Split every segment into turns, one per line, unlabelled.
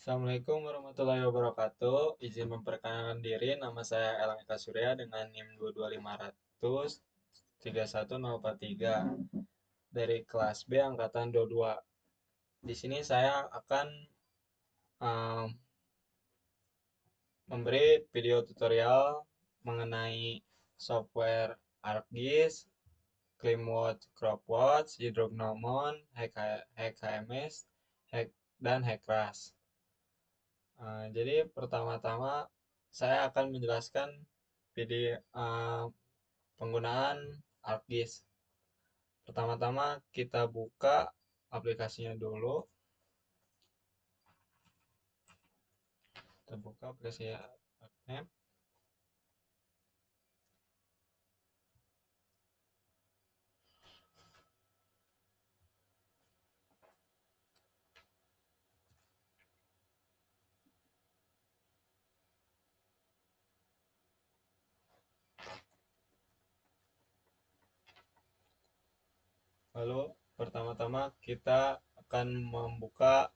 Assalamualaikum warahmatullahi wabarakatuh. Izin memperkenalkan diri, nama saya Elang Eka Surya dengan NIM 22500 31043 dari kelas B angkatan 22. Di sini saya akan um, memberi video tutorial mengenai software ArcGIS, ClimWatch, CropWatch, Hydrognomon, HKMS, dan HackRAS. Jadi pertama-tama saya akan menjelaskan video penggunaan ArcGIS. Pertama-tama kita buka aplikasinya dulu. Kita buka aplikasi ArcMap. Lalu pertama-tama kita akan membuka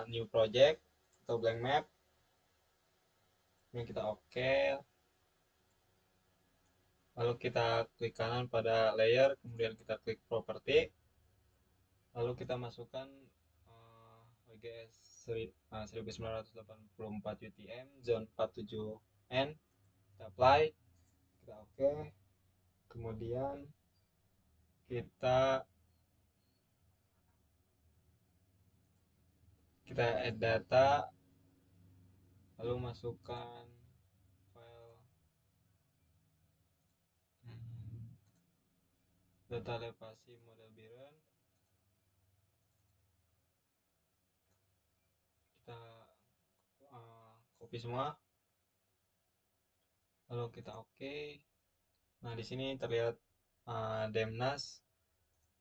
new project atau blank map. Ini kita oke. Lalu kita klik kanan pada layer, kemudian kita klik property. Lalu kita masukkan WGS 1984 UTM zone 47N. Kita apply, kita oke. Kemudian kita kita add data, lalu masukkan file data elevasi model Biren. Kita copy semua, lalu kita oke. Nah, di sini terlihat Demnas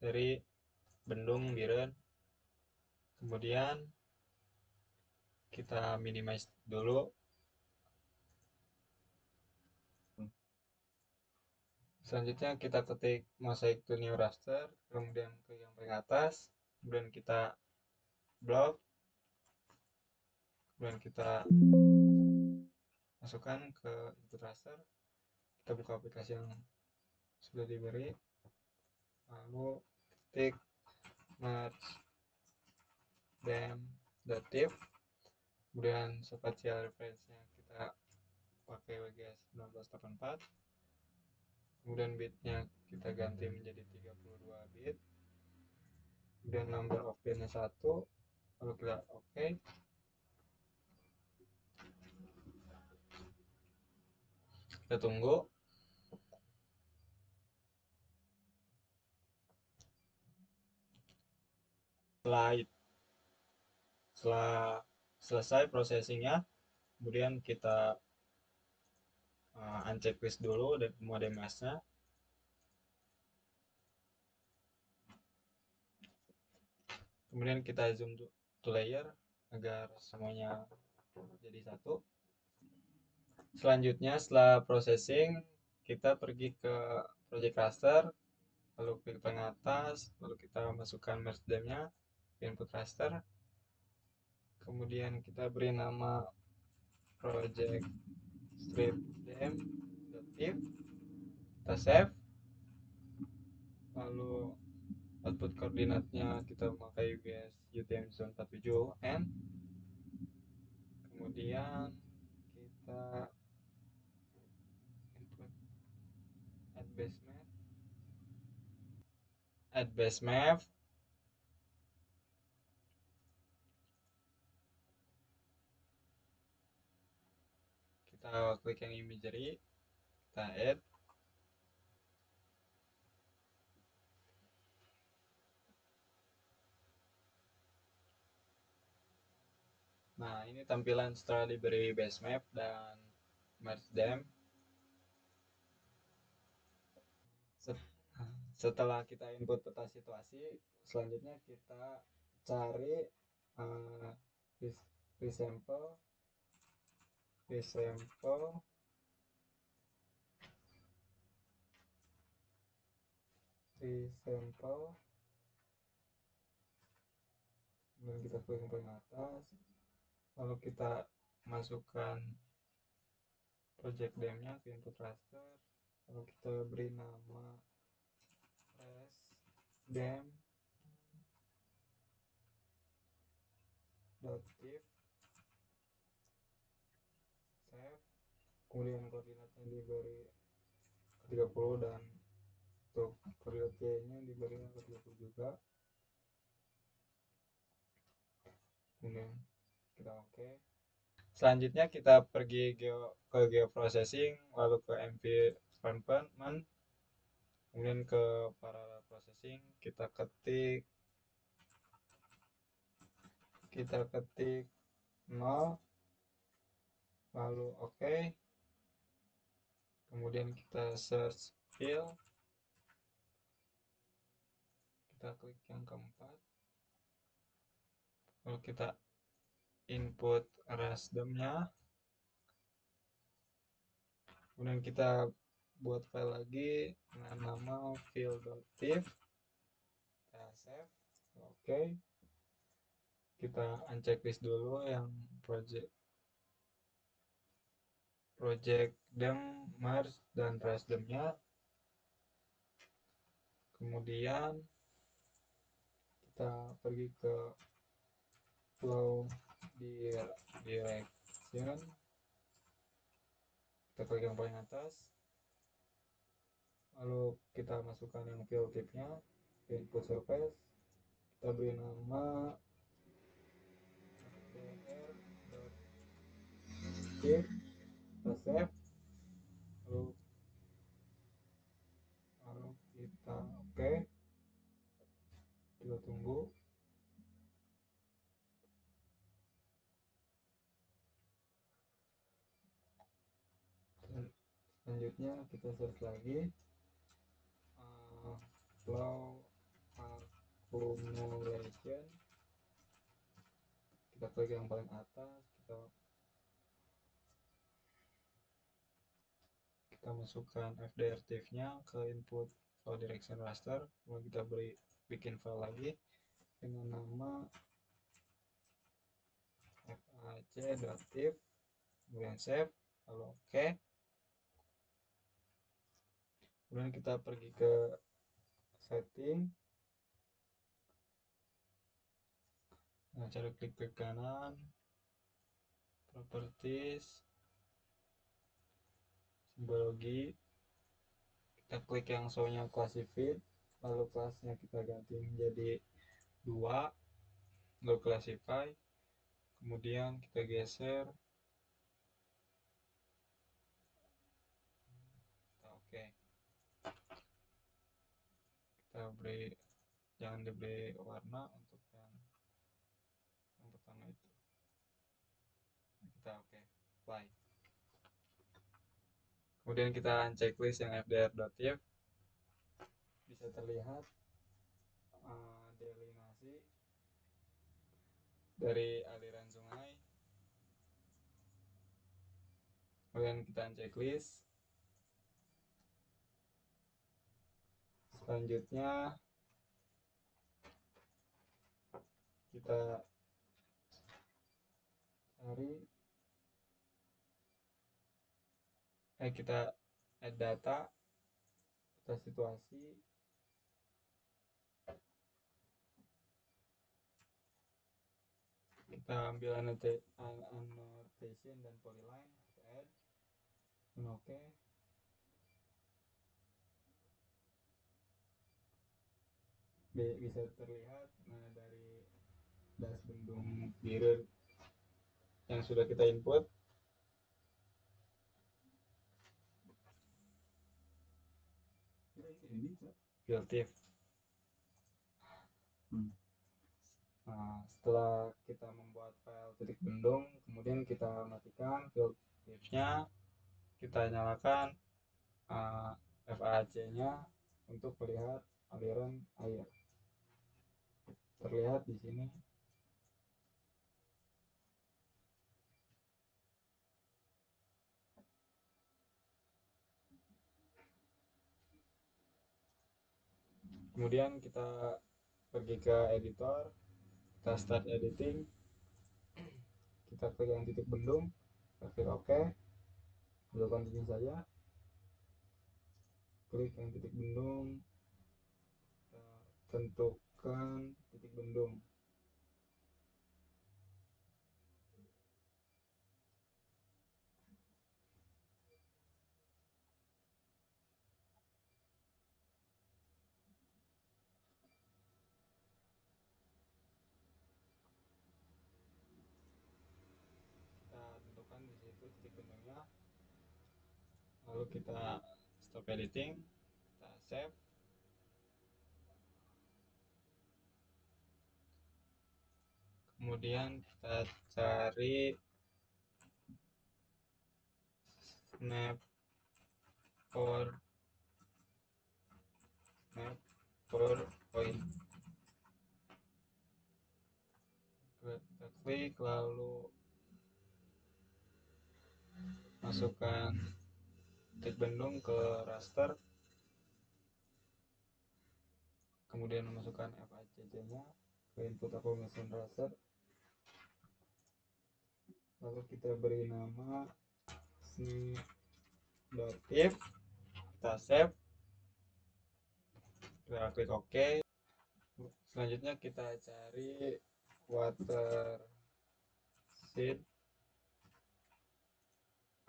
dari Bendung Biren. Kemudian kita minimize dulu. Selanjutnya kita ketik mosaic to new raster, kemudian ke yang paling atas, kemudian kita block, kemudian kita masukkan ke input raster. Kita buka aplikasi yang sudah diberi, lalu ketik merge dem.div, kemudian spatial reference-nya kita pakai WGS 1984, kemudian bitnya kita ganti menjadi 32 bit, kemudian number of pin-nya 1, lalu kita oke. Kita tunggu. Setelah selesai processingnya, kemudian kita unchecklist dulu dan mode mask-nya. Kemudian kita zoom to layer agar semuanya jadi satu. Selanjutnya setelah processing, kita pergi ke project raster, lalu klik paling atas, lalu kita masukkan merge dem-nya ke input raster. Kemudian kita beri nama project strip dem.div. Kita save. Lalu output koordinatnya kita memakai UGS UTM zone 47N. Kemudian kita input add base map. Kita klik yang imagery, kita add. Nah, ini tampilan setelah diberi base map dan merge dem. Setelah kita input peta situasi, selanjutnya kita cari uh, resample kemudian kita klik yang paling atas, Lalu kita masukkan project dem-nya ke input raster. Lalu kita beri nama dem .div, save, kemudian koordinatnya diberi ke 30 dan untuk koordinat y-nya diberi ke 30 juga. Kemudian kita oke. Selanjutnya kita pergi ke geoprocessing, lalu ke mv environment, kemudian ke parallel processing, kita ketik 0, lalu oke. Kemudian kita search field, kita klik yang keempat, lalu kita input rasternya, kemudian kita buat file lagi dengan nama field.div, kita save, oke. Kita unchecklist dulu yang project dem, merge, dan rasdemnya. Kemudian kita pergi ke flow direction, kita klik yang paling atas, lalu kita masukkan yang field type-nya ke input surface, kita beri nama fdr.div, kita save, lalu kita oke. Kita tunggu. Selanjutnya kita search lagi flow accumulation, kita klik yang paling atas, kita masukkan fdr div-nya ke input flow direction raster, kemudian kita bikin file lagi dengan nama fac.div, kemudian save, lalu oke. Kemudian kita pergi ke setting, nah cara klik ke kanan, properties, simbologi, kita klik yang show-nya classified, lalu kelasnya kita ganti menjadi 2, lalu classify, kemudian kita geser, kita oke. Kita beri, jangan diberi warna untuk yang pertama itu, kita oke, apply. Kemudian kita checklist yang fdr.div, bisa terlihat delinasi dari aliran sungai. Kemudian kita checklist. Selanjutnya kita cari, kita add data, kita situasi, kita ambil annotation dan polyline, kita add, dan oke. Bisa terlihat dari das bendung biru yang sudah kita input. Filtif. Nah, setelah kita membuat file titik bendung, kemudian kita matikan filtifnya, kita nyalakan FAC-nya untuk melihat aliran air. Terlihat di sini. Kemudian kita pergi ke editor, kita start editing, kita klik yang titik bendung, kita klik OK, lalu continue saja, klik yang titik bendung, kita tentukan titik bendung. Kita tentukan di situ titik bendungnya, lalu kita stop editing, kita save, kemudian kita cari snap for point, kita klik lalu masukkan titik bendung ke raster, kemudian memasukkan FACC nya ke input information raster, lalu kita beri nama snip.if, kita save, kita klik OK. Selanjutnya kita cari water sheet,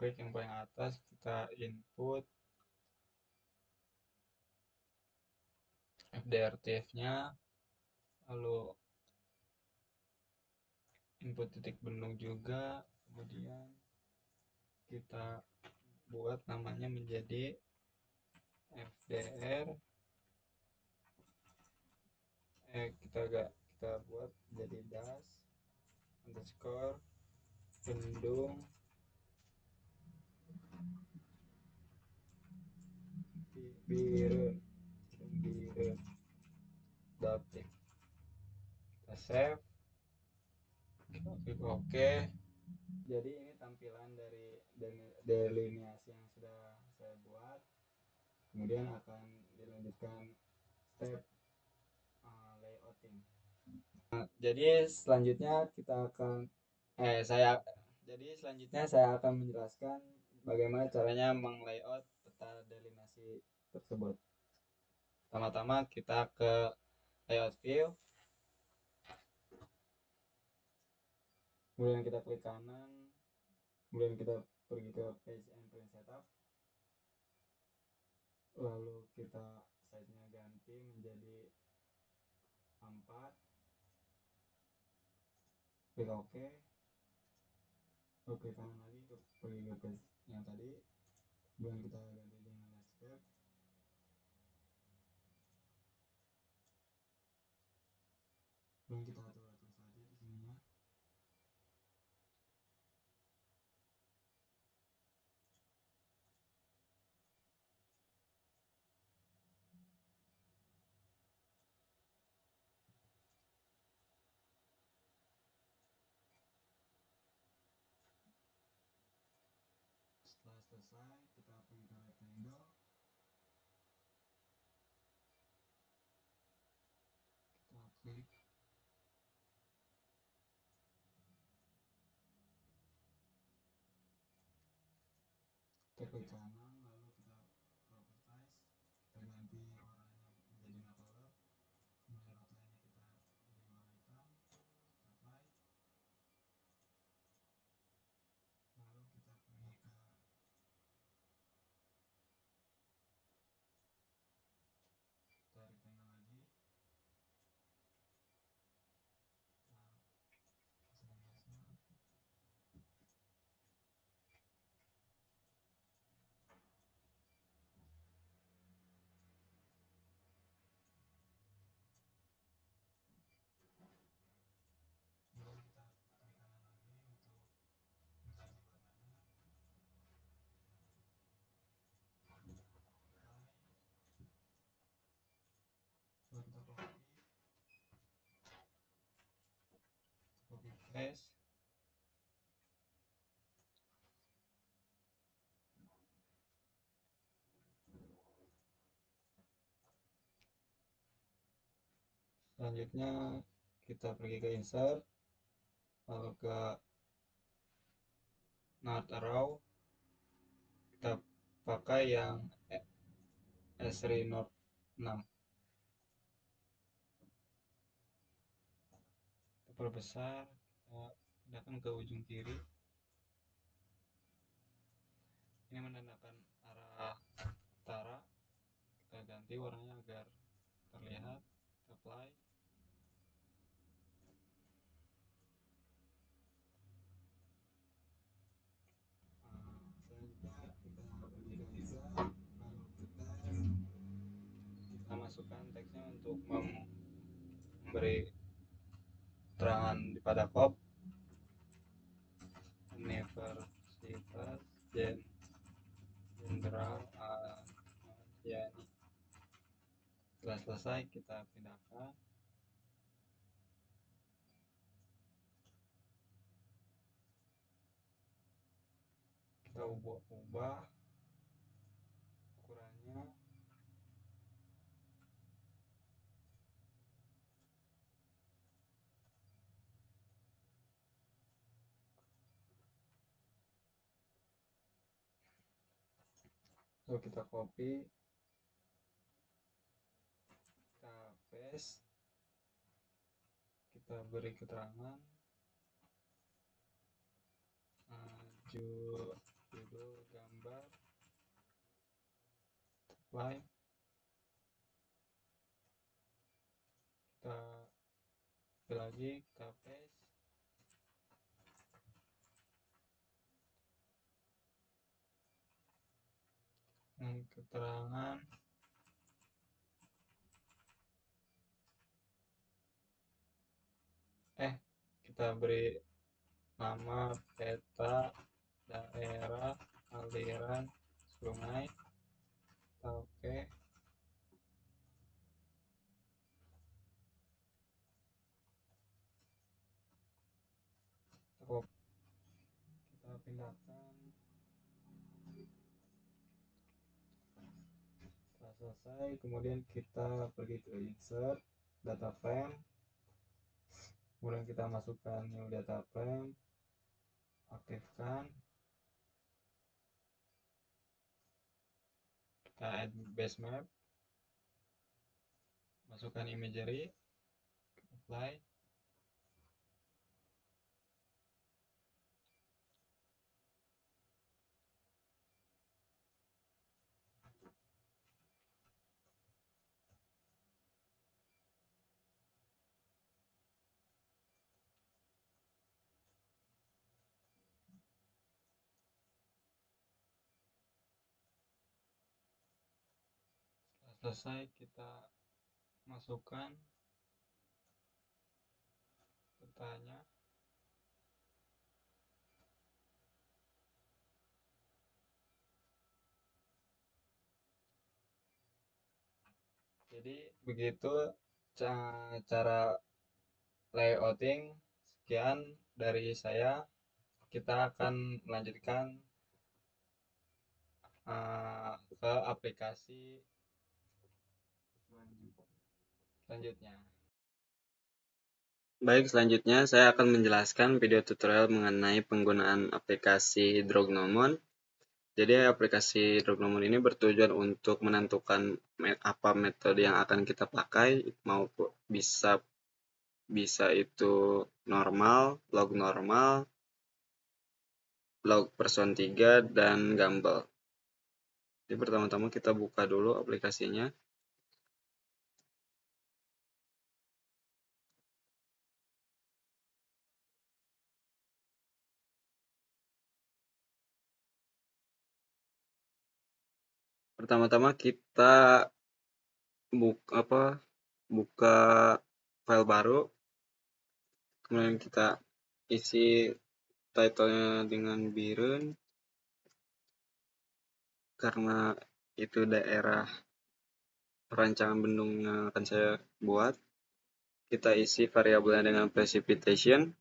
klik yang paling atas, kita input FDRTF nya, lalu input titik bendung juga, kemudian kita buat namanya menjadi FDR, kita buat jadi dash underscore bendung biren datik, kita save, kita klik OK. Jadi ini tampilan dari delineasi yang sudah saya buat, kemudian akan dilanjutkan step layouting. Jadi selanjutnya saya akan menjelaskan bagaimana caranya meng-layout peta delineasi tersebut. Pertama-tama kita ke layout view, kemudian kita klik kanan, kemudian kita pergi ke page and print setup, lalu kita size-nya ganti menjadi 4, klik OK, klik kanan lagi, pergi ke page yang tadi, kemudian kita ganti dengan landscape, kemudian kita atur-atur saja di sininya. Setelah selesai, kita pergi ke rectangle, kita klik, kita klik kanan, lalu kita properties, kita ganti warnanya menjadi no color, kemudian outline-nya kita beri warna hitam, kita apply, lalu kita pergi ke rectangle lagi, kita kasih garisnya, kemudian kita klik kanan lagi untuk mengganti warnanya, apply, lalu kita copy paste, selanjutnya kita pergi ke insert, lalu ke north arrow kita pakai yang Esri North 6. Kita perbesar, kita pindahkan ke ujung kiri. Ini menandakan arah utara. Kita ganti warnanya agar terlihat. Kita apply. Selanjutnya kita pergi ke Visa, lalu kita masukkan teksnya untuk memberi keterangan pada kop Universitas Jenderal Ahmad Yani. Setelah selesai kita pindahkan. Kita ubah ukurannya. Lalu kita copy, kita paste, kita beri keterangan, judul gambar, apply. Kita copy lagi, kita paste, dengan keterangan kita beri nama peta daerah aliran sungai. Kita oke. Kita pindahkan. Setelah selesai, kemudian kita pergi ke insert data frame, kemudian kita masukkan new data frame, aktifkan, kita add base map, masukkan imagery, apply. Setelah selesai, kita masukkan petanya. Jadi begitu cara layouting. Sekian dari saya. Kita akan melanjutkan ke aplikasi selanjutnya. Baik, selanjutnya saya akan menjelaskan video tutorial mengenai penggunaan aplikasi Drognomon. Jadi aplikasi Drognomon ini bertujuan untuk menentukan apa metode yang akan kita pakai, maupun bisa itu normal, log person 3, dan Gumbel. Jadi pertama-tama kita buka dulu aplikasinya. Pertama-tama kita buka file baru, kemudian kita isi title-nya dengan Birun karena itu daerah perancangan bendung yang akan saya buat. Kita isi variabelnya dengan precipitation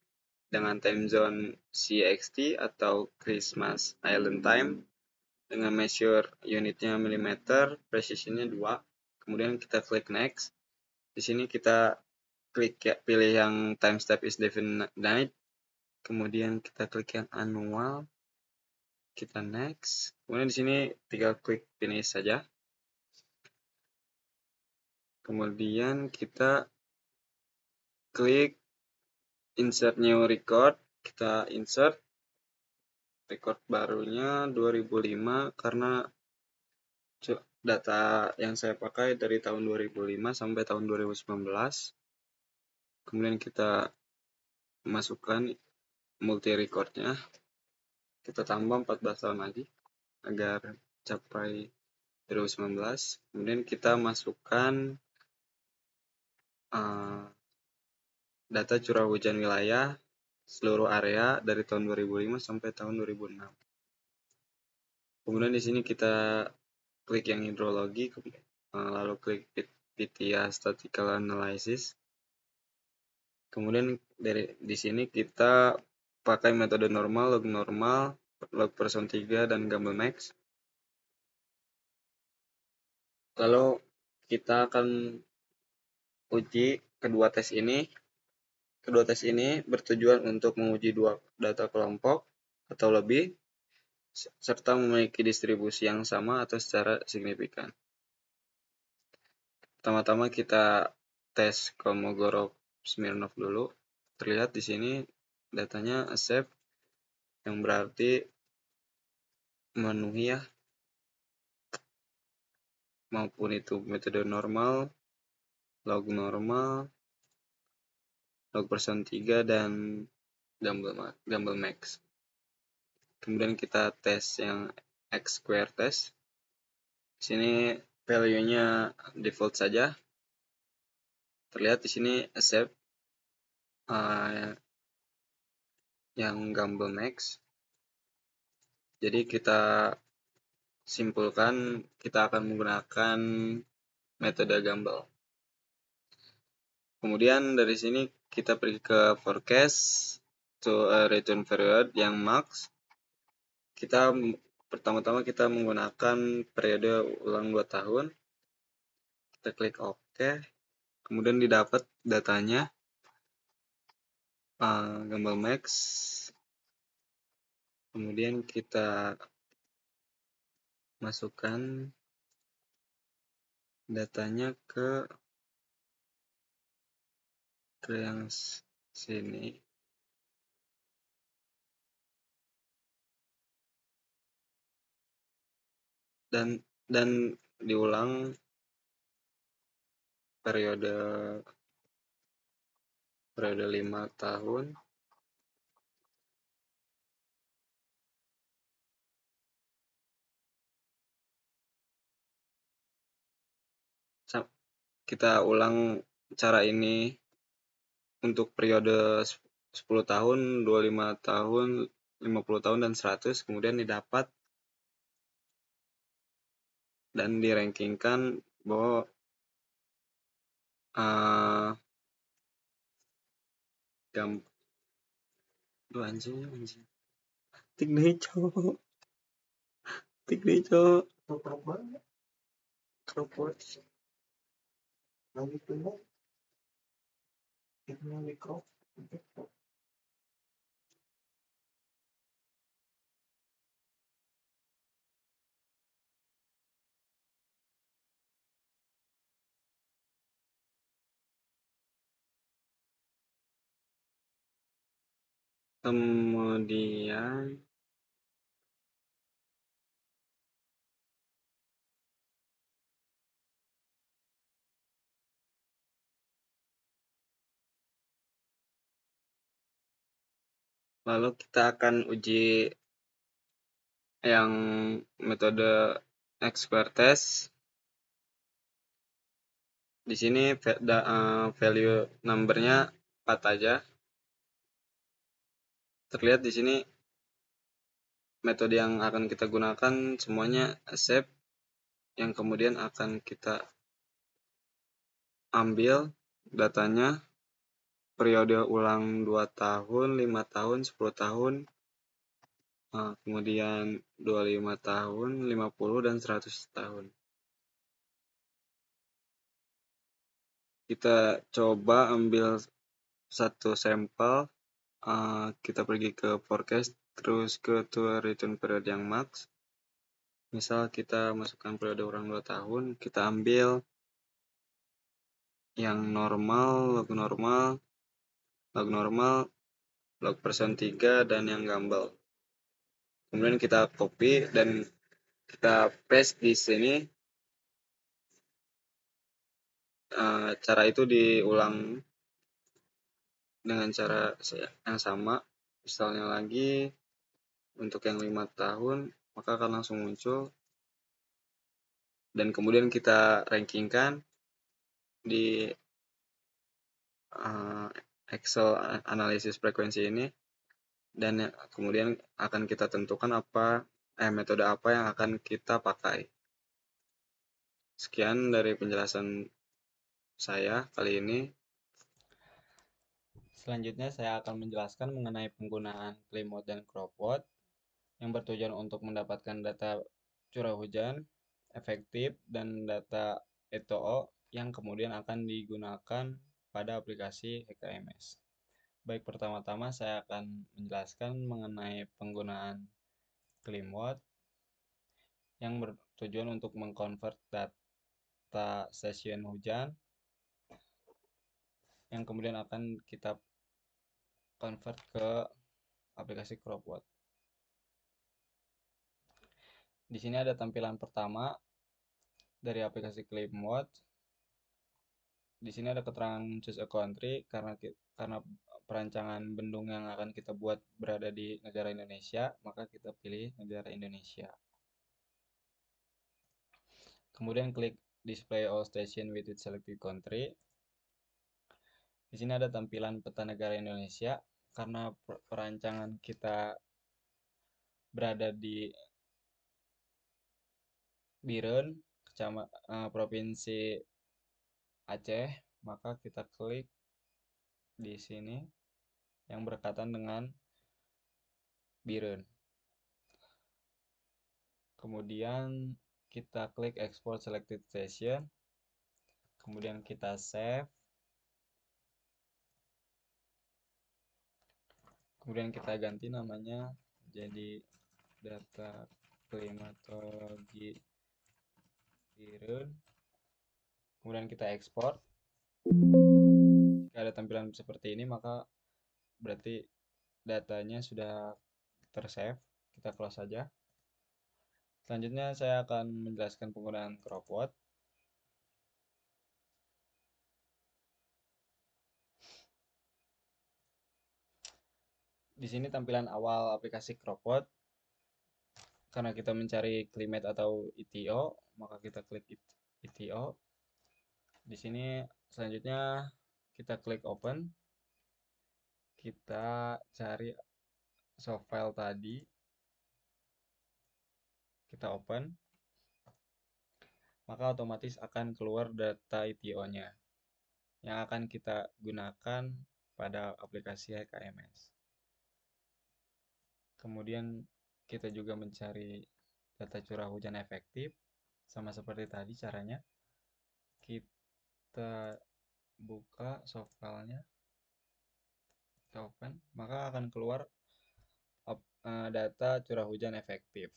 dengan time zone CXT atau Christmas Island Time, dengan measure unitnya mm, precisionnya 2. Kemudian kita klik next. Di sini kita pilih yang time step is definite, kemudian kita klik yang annual, kita next. Kemudian di sini tinggal klik finish saja. Kemudian kita klik insert new record, kita insert record barunya 2005 karena data yang saya pakai dari tahun 2005 sampai tahun 2019. Kemudian kita masukkan multi recordnya, kita tambah 14 tahun lagi agar capai 2019. Kemudian kita masukkan data curah hujan wilayah seluruh area dari tahun 2005 sampai tahun 2006. Kemudian di sini kita klik yang hidrologi, lalu klik PTIA Statistical Analysis. Kemudian di sini kita pakai metode normal, log person 3, dan Gamble Max. Lalu kita akan uji kedua tes ini. Kedua tes ini bertujuan untuk menguji dua data kelompok atau lebih, serta memiliki distribusi yang sama atau secara signifikan. Pertama-tama kita tes Kolmogorov-Smirnov dulu. Terlihat di sini datanya accept, yang berarti memenuhi ya, maupun itu metode normal, log person 3, dan Gamble Max. Kemudian kita tes yang X square test. Di sini value-nya default saja. Terlihat di sini accept yang Gamble Max. Jadi kita simpulkan kita akan menggunakan metode Gamble. Kemudian dari sini kita pergi ke forecast to a return period yang max. Pertama-tama kita menggunakan periode ulang 2 tahun. Kita klik OK. Kemudian didapat datanya Gamble Max. Kemudian kita masukkan datanya ke yang sini. Dan diulang periode 5 tahun. Kita ulang cara ini untuk periode 10 tahun, 25 tahun, 50 tahun, dan 100. Kemudian didapat dan dirankingkan bahwa anjing. Tik deh cowok. Keropok. Lagi penuh. Ini mikro. Kemudian lalu kita akan uji yang metode X square test. Di sini value numbernya 4 aja. Terlihat di sini metode yang akan kita gunakan semuanya accept, yang kemudian akan kita ambil datanya periode ulang 2 tahun, 5 tahun, 10 tahun, kemudian 25 tahun, 50, dan 100 tahun. Kita coba ambil satu sampel kita pergi ke forecast, terus ke tool return period yang max. Misal kita masukkan periode orang 2 tahun, kita ambil yang normal, log persen 3, dan yang gambar. Kemudian kita copy dan kita paste di sini. Cara itu diulang dengan cara yang sama. Misalnya lagi untuk yang 5 tahun, maka akan langsung muncul. Dan kemudian kita rankingkan di Excel analisis frekuensi ini, dan kemudian akan kita tentukan metode apa yang akan kita pakai. Sekian dari penjelasan saya kali ini. Selanjutnya saya akan menjelaskan mengenai penggunaan clean mode dan crop mode yang bertujuan untuk mendapatkan data curah hujan efektif dan data ETO yang kemudian akan digunakan pada aplikasi HKMS. Baik, pertama-tama saya akan menjelaskan mengenai penggunaan clean mode yang bertujuan untuk mengkonvert data stasiun hujan yang kemudian akan kita convert ke aplikasi crop mode. Di sini ada tampilan pertama dari aplikasi clean mode. Di sini ada keterangan choose a country karena perancangan bendung yang akan kita buat berada di negara Indonesia, maka kita pilih negara Indonesia. Kemudian klik display all station with its selected country. Di sini ada tampilan peta negara Indonesia karena perancangan kita berada di Biren, Provinsi Aceh, maka kita klik di sini yang berkaitan dengan Biren. Kemudian kita klik export selected station, kemudian kita save, kemudian kita ganti namanya jadi data klimatologi Biren, kemudian kita ekspor. Jika ada tampilan seperti ini, maka berarti datanya sudah tersave. Kita close saja. Selanjutnya saya akan menjelaskan penggunaan crop mode. Di sini tampilan awal aplikasi crop mode. Karena kita mencari climate atau ETO, maka kita klik ETO. Di sini selanjutnya kita klik open. Kita cari soft file tadi. Kita open. Maka otomatis akan keluar data ETO-nya yang akan kita gunakan pada aplikasi HKMS. Kemudian kita juga mencari data curah hujan efektif, sama seperti tadi caranya. Kita buka soft file-nya, kita open, maka akan keluar data curah hujan efektif.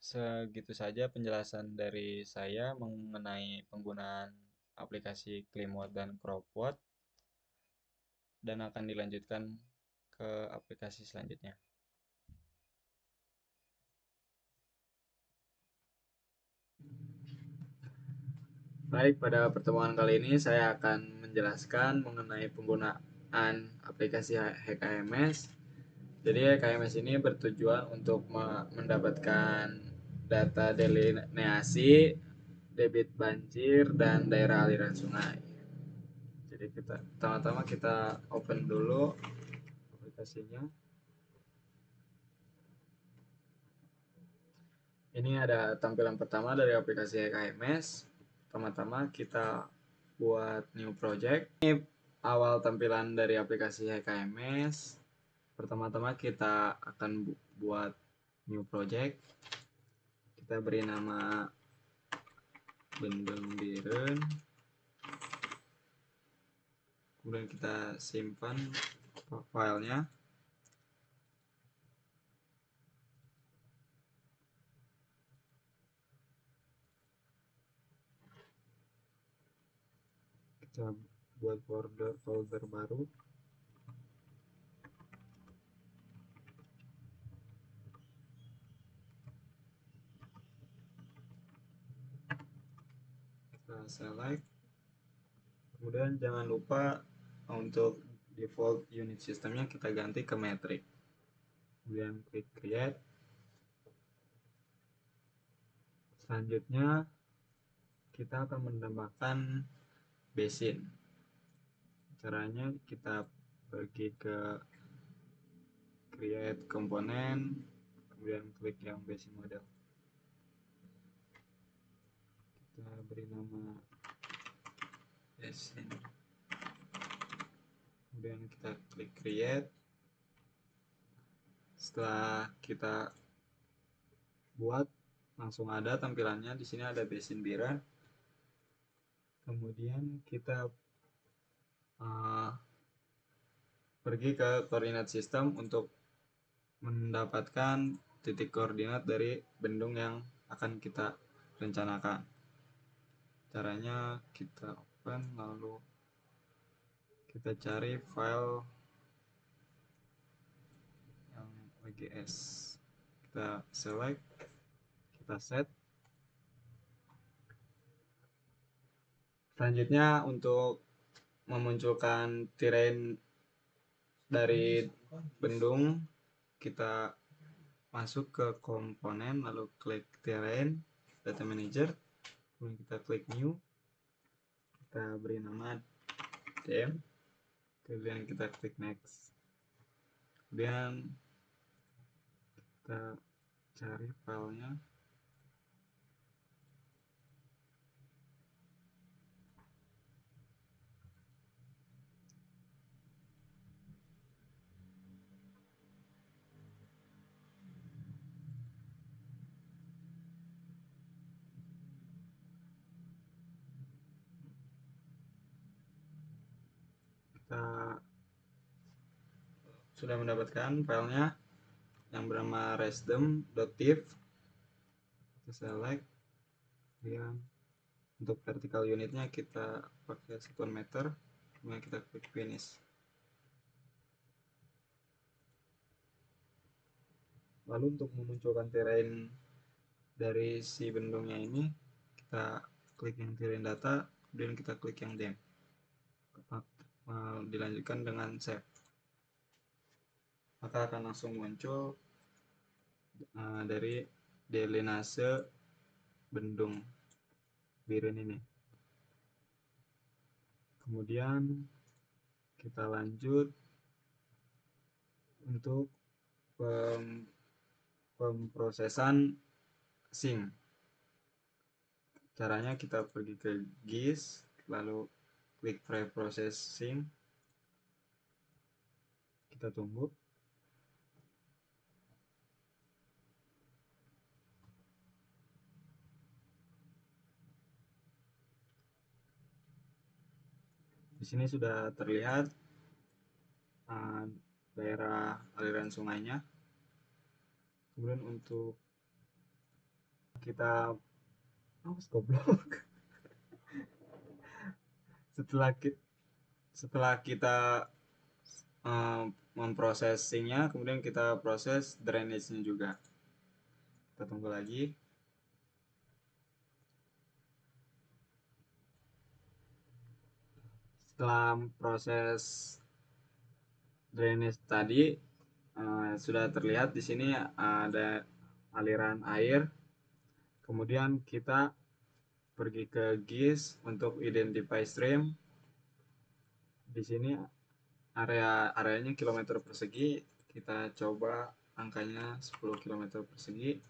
Segitu saja penjelasan dari saya mengenai penggunaan aplikasi clean mode dan crop mode, dan akan dilanjutkan ke aplikasi selanjutnya. Baik, pada pertemuan kali ini saya akan menjelaskan mengenai penggunaan aplikasi HKMS. Jadi HKMS ini bertujuan untuk mendapatkan data delineasi, debit banjir, dan daerah aliran sungai. Jadi pertama-tama kita open dulu aplikasinya. Ini ada tampilan pertama dari aplikasi HKMS. Pertama-tama kita buat new project. Ini awal tampilan dari aplikasi HKMS. Pertama-tama kita akan buat new project. Kita beri nama Bendung Biren. kemudian kita simpan filenya. Kita buat folder baru. Kita select. Kemudian jangan lupa untuk default unit sistemnya kita ganti ke metric. Kemudian klik create. Selanjutnya kita akan menambahkan basin. Caranya kita pergi ke create komponen, kemudian klik yang basin model. Kita beri nama basin. Kemudian kita klik create. Setelah kita buat, langsung ada tampilannya. Di sini ada basin mirror. Kemudian kita pergi ke koordinat sistem untuk mendapatkan titik koordinat dari bendung yang akan kita rencanakan. Caranya kita open, lalu kita cari file yang WGS. Kita select, kita set. Selanjutnya untuk memunculkan terrain dari bendung, kita masuk ke komponen, lalu klik terrain, data manager, kemudian kita klik new, kita beri nama DM, kemudian kita klik next. Kemudian kita cari filenya. Kita sudah mendapatkan filenya yang bernama resdem.tif. Kita select, kemudian untuk vertical unitnya kita pakai 1 meter, kemudian kita klik finish. Lalu untuk memunculkan terrain dari si bendungnya ini, kita klik yang terrain data, kemudian kita klik yang dem. Dilanjutkan dengan save. Maka akan langsung muncul dari delinase bendung biru ini. Kemudian kita lanjut untuk pemrosesan sync. Caranya kita pergi ke GIS, lalu klik pre-process sync. Kita tunggu. Di sini sudah terlihat daerah aliran sungainya. Kemudian untuk kita goblok. Setelah kita memprosesingnya, kemudian kita proses drainage-nya juga. Kita tunggu lagi. Setelah proses drainage tadi sudah terlihat di sini ada aliran air. Kemudian kita pergi ke GIS untuk identify stream. Di sini areanya kilometer persegi. Kita coba angkanya 10 km persegi.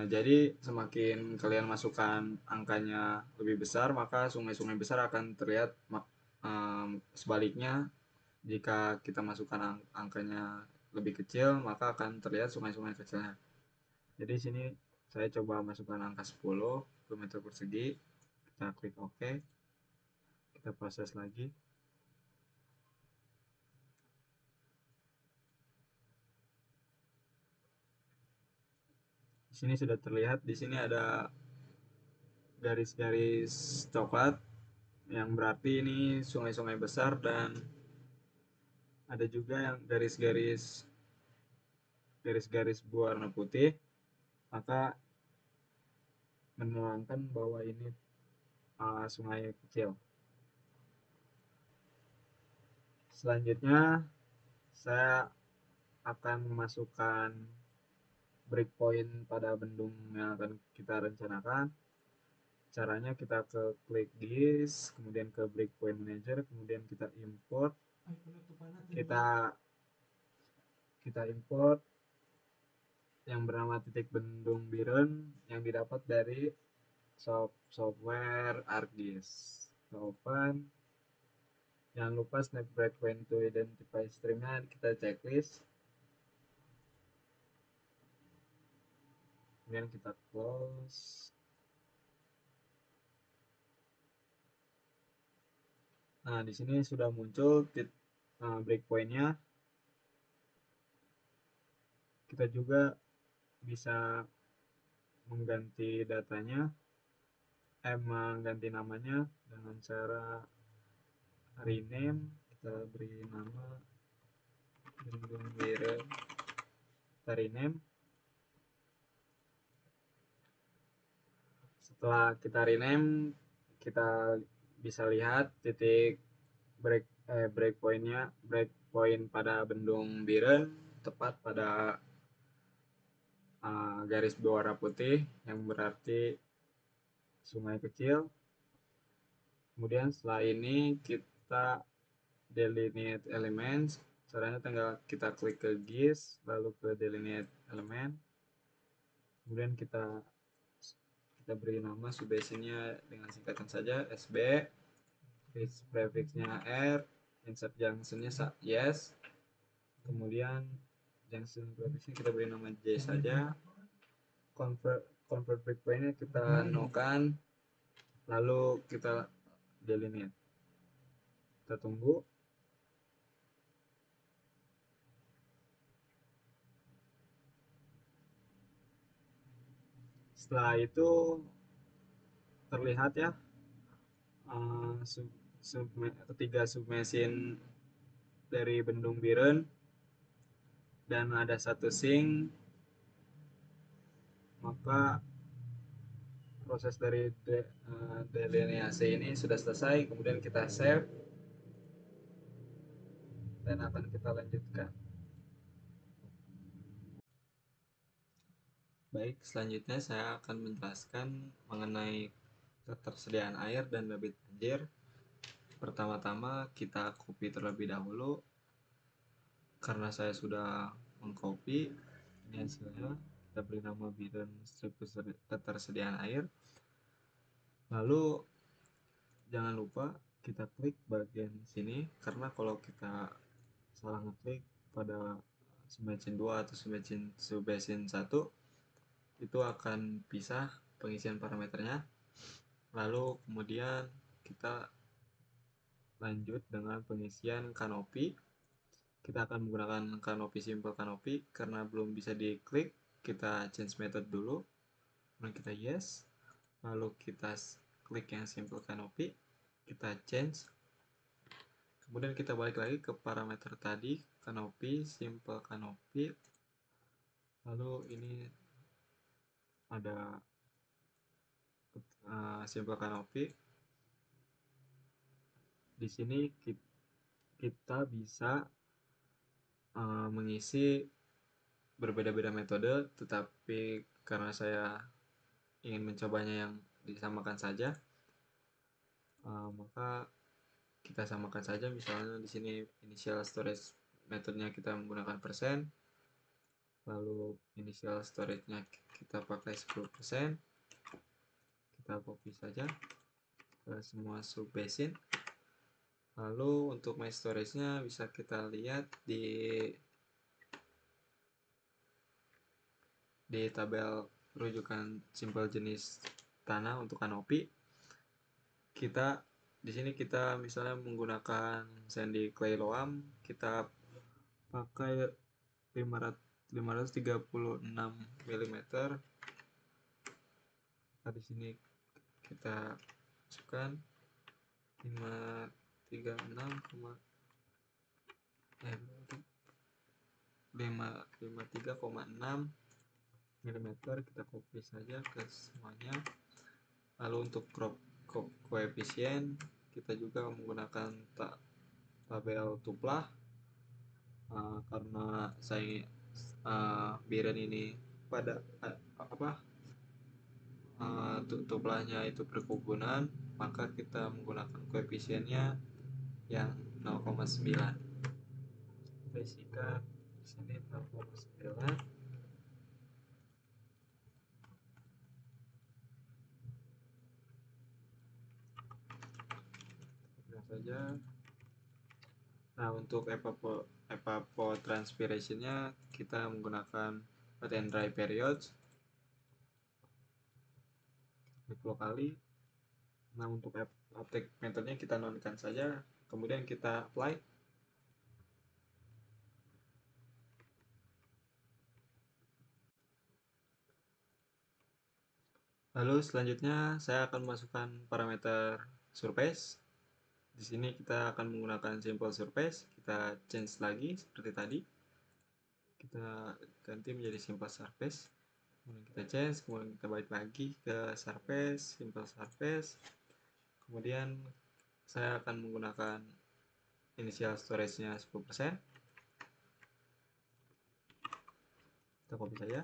Jadi semakin kalian masukkan angkanya lebih besar, maka sungai-sungai besar akan terlihat. Sebaliknya, jika kita masukkan angkanya lebih kecil, maka akan terlihat sungai-sungai kecilnya. Jadi sini saya coba masukkan angka 10 km persegi. Kita klik OK. Kita proses lagi. sini sudah terlihat, di sini ada garis-garis coklat yang berarti ini sungai-sungai besar, dan ada juga yang garis-garis berwarna putih, maka menerangkan bahwa ini sungai kecil. Selanjutnya saya akan memasukkan breakpoint pada bendung yang akan kita rencanakan. Caranya kita ke klik this, kemudian ke breakpoint manager, kemudian kita import. Kita import yang bernama titik bendung Biren yang didapat dari software ArcGIS. Kita open. Jangan lupa snap breakpoint to identify streamnya kita checklist. Kemudian kita close. Nah, di sini sudah muncul breakpointnya. Kita juga bisa mengganti datanya, mengganti namanya dengan cara rename. Kita beri nama bendung Biren, kita rename. Setelah kita rename, kita bisa lihat titik breakpoint pada bendung Biren tepat pada garis berwarna putih yang berarti sungai kecil. Kemudian setelah ini kita delineate elements. Caranya tinggal kita klik ke GIS, lalu ke delineate element. Kemudian kita beri nama subbasinnya dengan singkatan saja SB, prefixnya R, insert junctionnya yes. Kemudian junction prefixnya kita beri nama J saja. Convert breakpointnya kita no-kan, lalu kita delineate. Kita tunggu. Setelah itu terlihat ya ketiga submesin dari bendung Biren dan ada satu sink. Maka proses dari delineasi ini sudah selesai. Kemudian kita save dan akan kita lanjutkan. Baik, selanjutnya saya akan menjelaskan mengenai ketersediaan air dan debit banjir. Pertama-tama kita copy terlebih dahulu. Karena saya sudah mengcopy, ini hasilnya. Kita beri nama Biren strip ketersediaan air. Lalu jangan lupa kita klik bagian sini, karena kalau kita salah ngeklik pada subbasin 2 atau subbasin 1 itu akan pisah pengisian parameternya. Lalu kemudian kita lanjut dengan pengisian kanopi. Kita akan menggunakan kanopi simple kanopi. Karena belum bisa diklik, kita change method dulu. Kemudian kita yes, lalu kita klik yang simple kanopi, kita change. Kemudian kita balik lagi ke parameter tadi, kanopi simple kanopi. Lalu ini ada simple kanopi. Di sini kita bisa mengisi berbeda-beda metode, tetapi karena saya ingin mencobanya yang disamakan saja, maka kita samakan saja. Misalnya di sini initial storage metodenya kita menggunakan persen, lalu initial storage-nya kita pakai 10%. Kita copy saja ke semua subbasin. Lalu untuk my storage-nya bisa kita lihat di tabel rujukan simple jenis tanah untuk kanopi. Di sini kita misalnya menggunakan sandy clay loam, kita pakai 536 mm maka di sini kita masukkan 553,6 mm, kita copy saja ke semuanya. Lalu untuk crop koefisien kita juga menggunakan tabel tuplah, karena saya biren ini pada tuplahnya itu perkebunan, maka kita menggunakan koefisiennya yang 0,9. Kita isikan di sini 0,9. Saja. Nah, untuk evapotranspirationnya kita menggunakan wet and dry periods 20 kali. Nah, untuk uptake metodenya kita nonkan saja, kemudian kita apply. Lalu selanjutnya saya akan masukkan parameter surface. Di sini kita akan menggunakan simple surface, kita change lagi seperti tadi. Kita ganti menjadi simple surface. Kemudian kita change, kemudian kita balik lagi ke surface, simple surface. Kemudian saya akan menggunakan initial storage-nya 10%. Kita copy saja.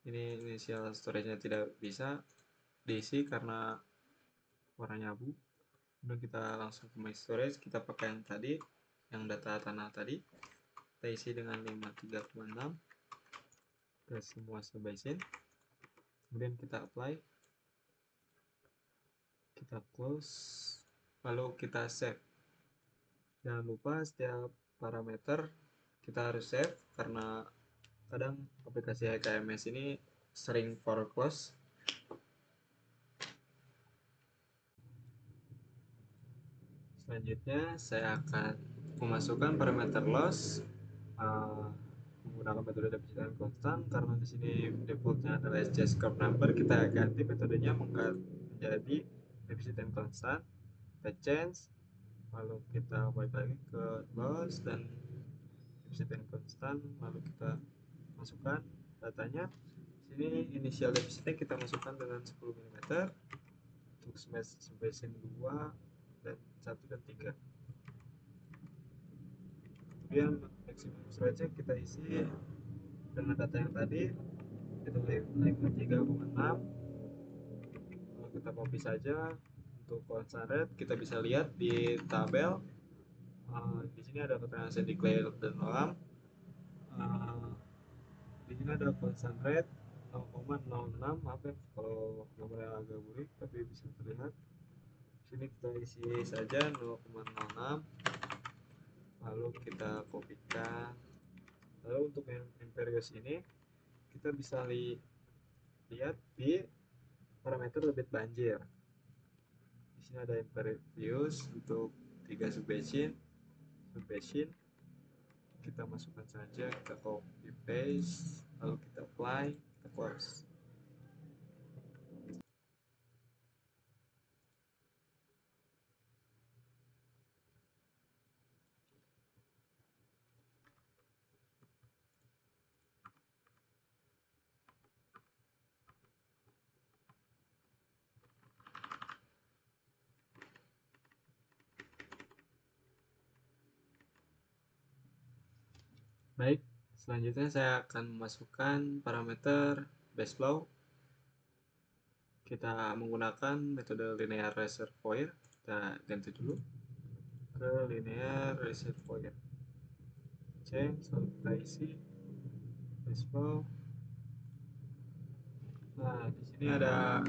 Ini initial storage-nya tidak bisa diisi karena warnanya abu. Kemudian kita langsung ke my storage, kita pakai yang tadi, yang data tanah tadi. Kita isi dengan 53,6 ke semua subbasin. Kemudian kita apply, kita close, lalu kita save. Jangan lupa setiap parameter kita harus save, karena kadang aplikasi HKMS ini sering for close. Selanjutnya saya akan memasukkan parameter loss menggunakan metode depositan konstan, karena di sini defaultnya adalah SCS curve number. Kita ganti metodenya menjadi depositan konstan. Kita change, lalu kita balik lagi ke loss dan depositan konstan, lalu kita masukkan datanya. Sini initial depositnya kita masukkan dengan 10 mm untuk subbasin 2 dan 1 dan 3. Kemudian maximum storage kita isi dengan data yang tadi, itu 53,6. Kalau kita copy saja. Untuk constant rate kita bisa lihat di tabel. Di sini ada keterangan declare dan alarm. Di sini ada constant rate 0,06. Maaf ya kalau gambarnya agak burik, tapi bisa terlihat. Di sini kita isi saja 0,06, lalu kita kopikan. Lalu untuk yang imperius ini kita bisa lihat di parameter debit banjir. Di sini ada imperius untuk 3 subbasin. Kita masukkan saja, kita copy paste, lalu kita apply, kita close. Baik, selanjutnya saya akan memasukkan parameter base flow. Kita menggunakan metode linear reservoir. Kita ganti dulu ke linear reservoir. Change, lalu kita isi base flow. Nah, di sini ada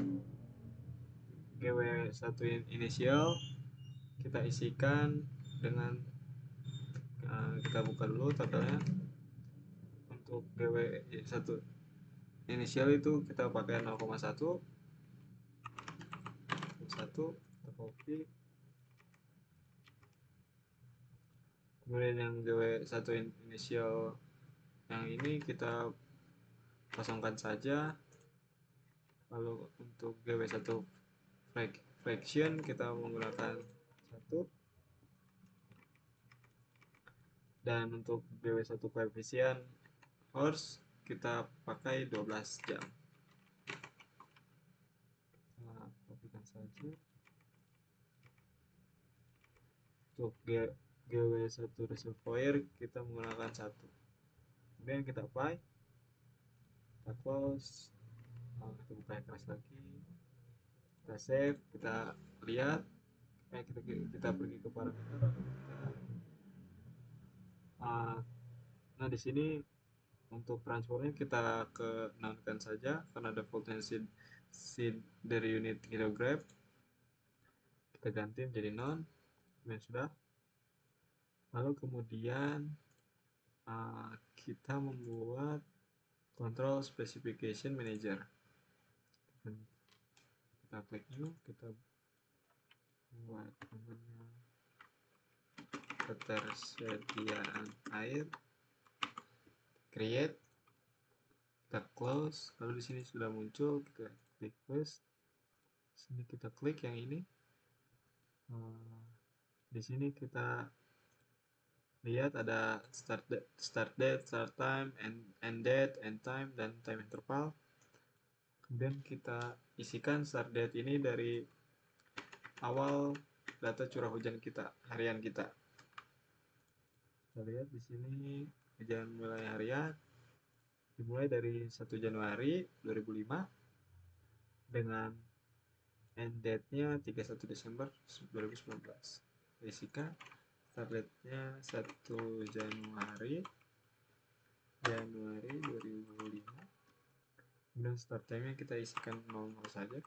GW1 initial. Kita isikan dengan kita buka dulu tabelnya. Untuk GW1 inisial itu kita pakai 0,1, kita copy. Kemudian yang GW1 inisial yang ini kita kosongkan saja. Lalu untuk GW1 fraction kita menggunakan 1, dan untuk GW1 koefisien horse kita pakai 12 jam. Kita kopikan saja. Untuk GW1 reservoir kita menggunakan 1. Kemudian kita apply, kita close, kita buka yang keras lagi, kita save, kita lihat, kita pergi ke parameter, nah di sini untuk transformnya kita ke nonkan saja karena defaultnya seed dari unit kilogram, kita ganti menjadi non, dan sudah. Lalu kemudian kita membuat control specification manager. Kita klik new, kita buat namanya ketersediaan air, create, kita close. Lalu di sini sudah muncul, kita klik first. Sini kita klik yang ini. Di sini kita lihat ada start date, start time, end date, end time, dan time interval. Kemudian kita isikan start date ini dari awal data curah hujan kita, harian kita. Kita lihat di sini hujan mulai harian dimulai dari 1 Januari 2005 dengan end date-nya 31 Desember 2019. Isikan start date-nya 1 Januari 2005. Kemudian start time-nya kita isikan 00 saja.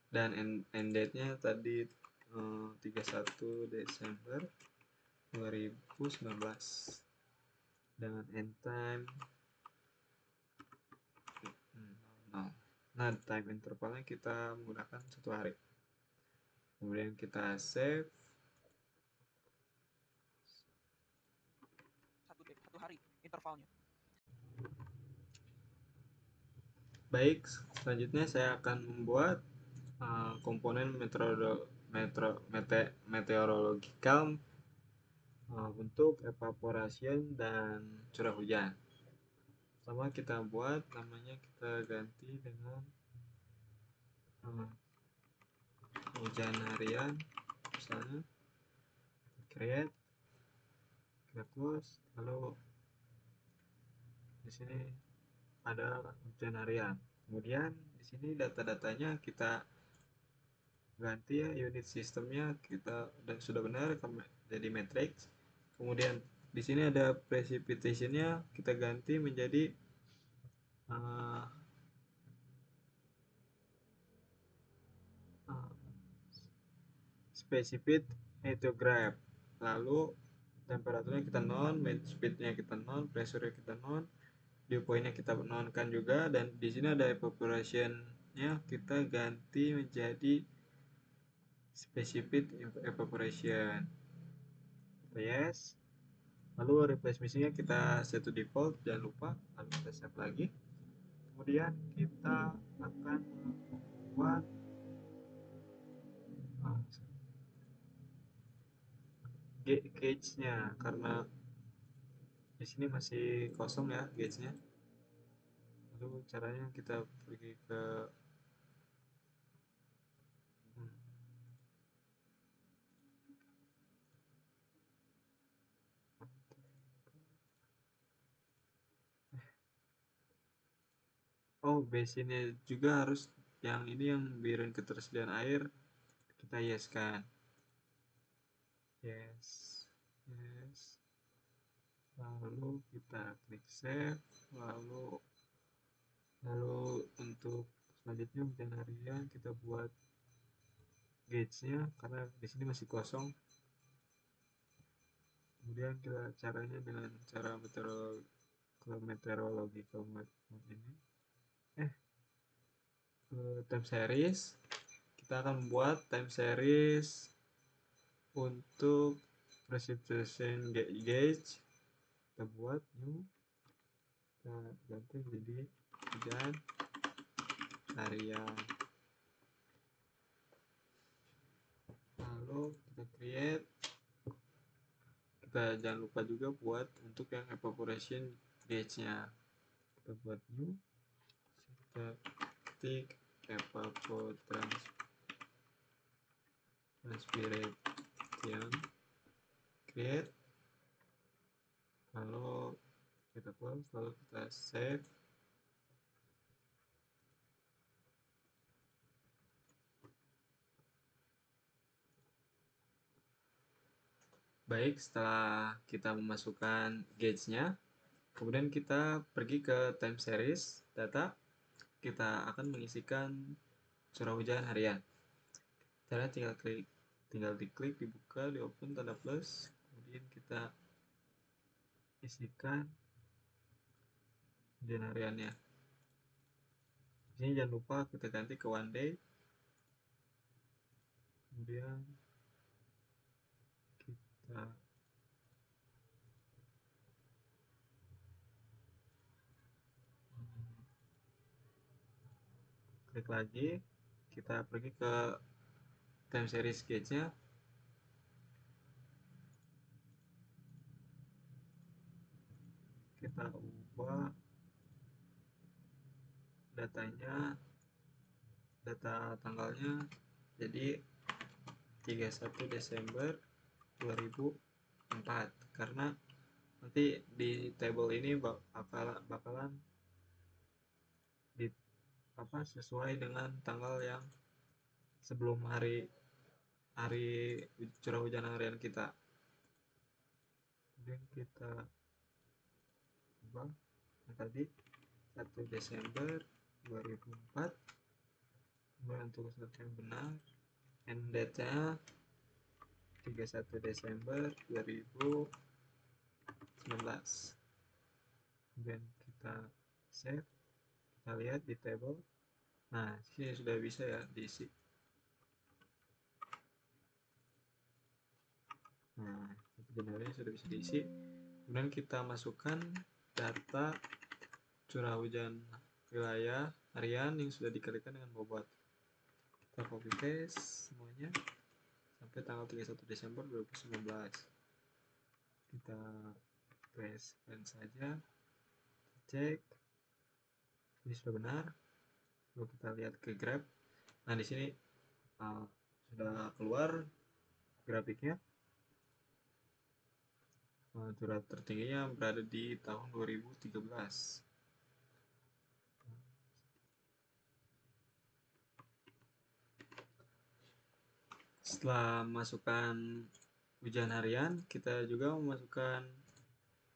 Dan end date-nya tadi 31 Desember 2019 dengan end time 0. Nah, time intervalnya kita menggunakan 1 hari. Kemudian kita save.
1 hari intervalnya.
Baik, selanjutnya saya akan membuat komponen meteorological untuk evaporation dan curah hujan. Pertama kita buat namanya, kita ganti dengan hujan harian misalnya, create, kita close. Lalu di sini ada hujan harian. Kemudian di sini data-datanya kita ganti ya, unit sistemnya kita sudah benar jadi matrix. Kemudian di sini ada precipitation-nya kita ganti menjadi specific hydrograph. Lalu temperaturnya kita non, wind speed-nya kita non, pressure-nya kita non, dew point-nya kita nonkan juga, dan di sini ada evaporation-nya kita ganti menjadi specific evaporation. Yes. Lalu replace missing-nya kita set to default, jangan lupa. Lalu kita save lagi. Kemudian kita akan membuat gauge-nya karena di sini masih kosong ya gauge-nya. Lalu caranya kita pergi ke basinnya juga harus yang ini, yang biarin ketersediaan air kita yes kan, yes. Lalu kita klik save. Lalu untuk selanjutnya hujan harian kita buat gauge-nya karena di sini masih kosong. Kemudian kita caranya dengan cara meteorological ini time series. Kita akan membuat time series untuk precipitation gauge. Kita buat new, kita ganti jadi hujan harian. Lalu kita create, kita jangan lupa juga buat untuk yang evaporation gauge-nya. Kita buat new, kita ketik evapotranspiration, create, lalu kita close, lalu kita save. Baik, setelah kita memasukkan gauge-nya, kemudian kita pergi ke time series data. Kita akan mengisikan curah hujan harian. Caranya tinggal diklik, dibuka, di open tanda plus, kemudian kita isikan hujan hariannya. Di sini jangan lupa kita ganti ke one day. Kemudian kita klik lagi, kita pergi ke time series gauge-nya, kita ubah datanya, data tanggalnya jadi 31 Desember 2004, karena nanti di table ini bakalan di sesuai dengan tanggal yang sebelum hari curah hujan harian kita. Kemudian kita ubah tadi 1 Desember 2004, kemudian untuk yang benar, end date-nya 31 Desember 2019. Kemudian kita save, kita lihat di table. Nah, sini sudah bisa ya diisi. Nah, sebenarnya sudah bisa diisi. Kemudian kita masukkan data curah hujan wilayah harian yang sudah dikalikan dengan bobot. Kita copy paste semuanya sampai tanggal 31 Desember 2019. Kita press pen saja, cek ini sudah benar. Lalu kita lihat ke graph. Nah, di sini sudah keluar grafiknya. Curah tertingginya berada di tahun 2013. Setelah masukkan hujan harian, kita juga memasukkan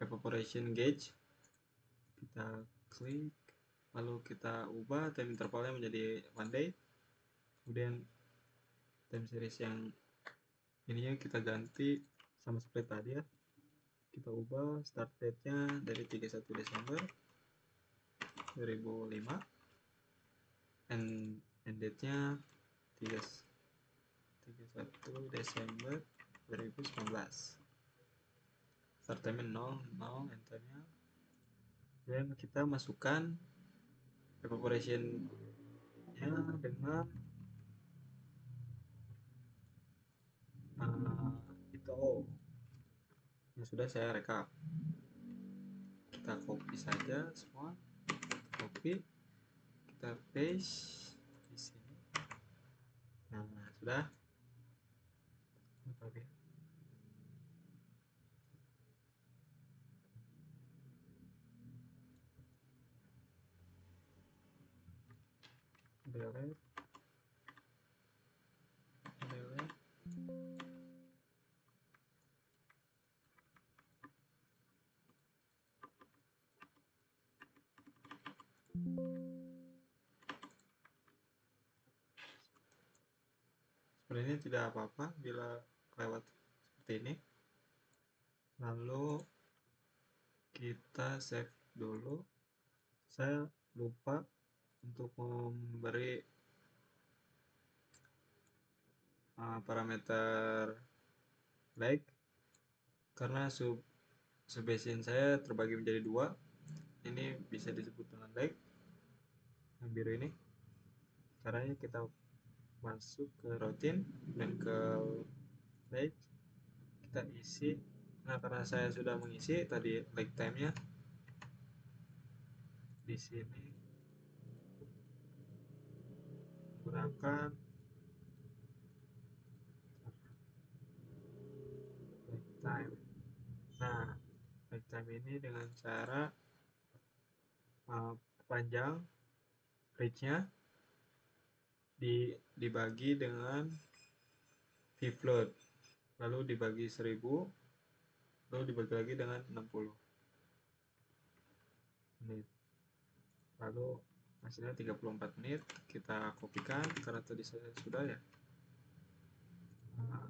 evaporation gauge. Kita klik, lalu kita ubah time intervalnya menjadi one day. Kemudian time series yang ininya kita ganti sama seperti tadi ya. Kita ubah start date-nya dari 31 Desember 2005, end date-nya 31 Desember 2019. Start time-nya 0, end time-nya. Dan kita masukkan evaporation-nya dengan itu yang sudah saya rekap. Kita copy saja semua, copy, kita paste di sini. Nah, sudah. Oke. Delete. Sebenarnya tidak apa-apa bila lewat seperti ini. Lalu kita save dulu. Saya lupa untuk memberi parameter lag karena subbasin saya terbagi menjadi dua. Ini bisa disebut dengan lag. yang biru ini. Caranya kita masuk ke routine dan ke page, kita isi. Nah, karena saya sudah mengisi tadi lag time-nya di sini menggunakan lag time. Nah, lag time ini dengan cara panjang reach-nya dibagi dengan vfloat, lalu dibagi 1000, lalu dibagi lagi dengan 60 menit, lalu hasilnya 34 menit. Kita kopikan karena tadi saya sudah ya. Nah,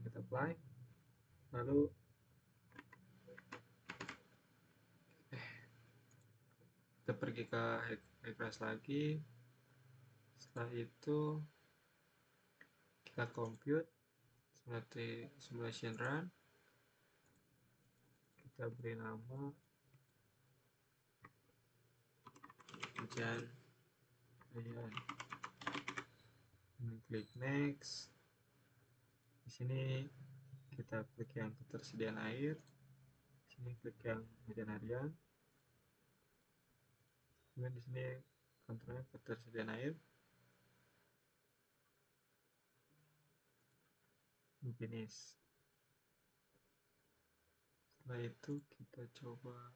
kita apply, lalu kita pergi ke Hexpress lagi. Setelah itu kita compute seperti simulation run, kita beri nama hujan harian, klik next. Di sini kita klik yang ketersediaan air, di sini klik yang hujan harian, kemudian di sini kontrolnya ketersediaan air, finish. Setelah itu kita coba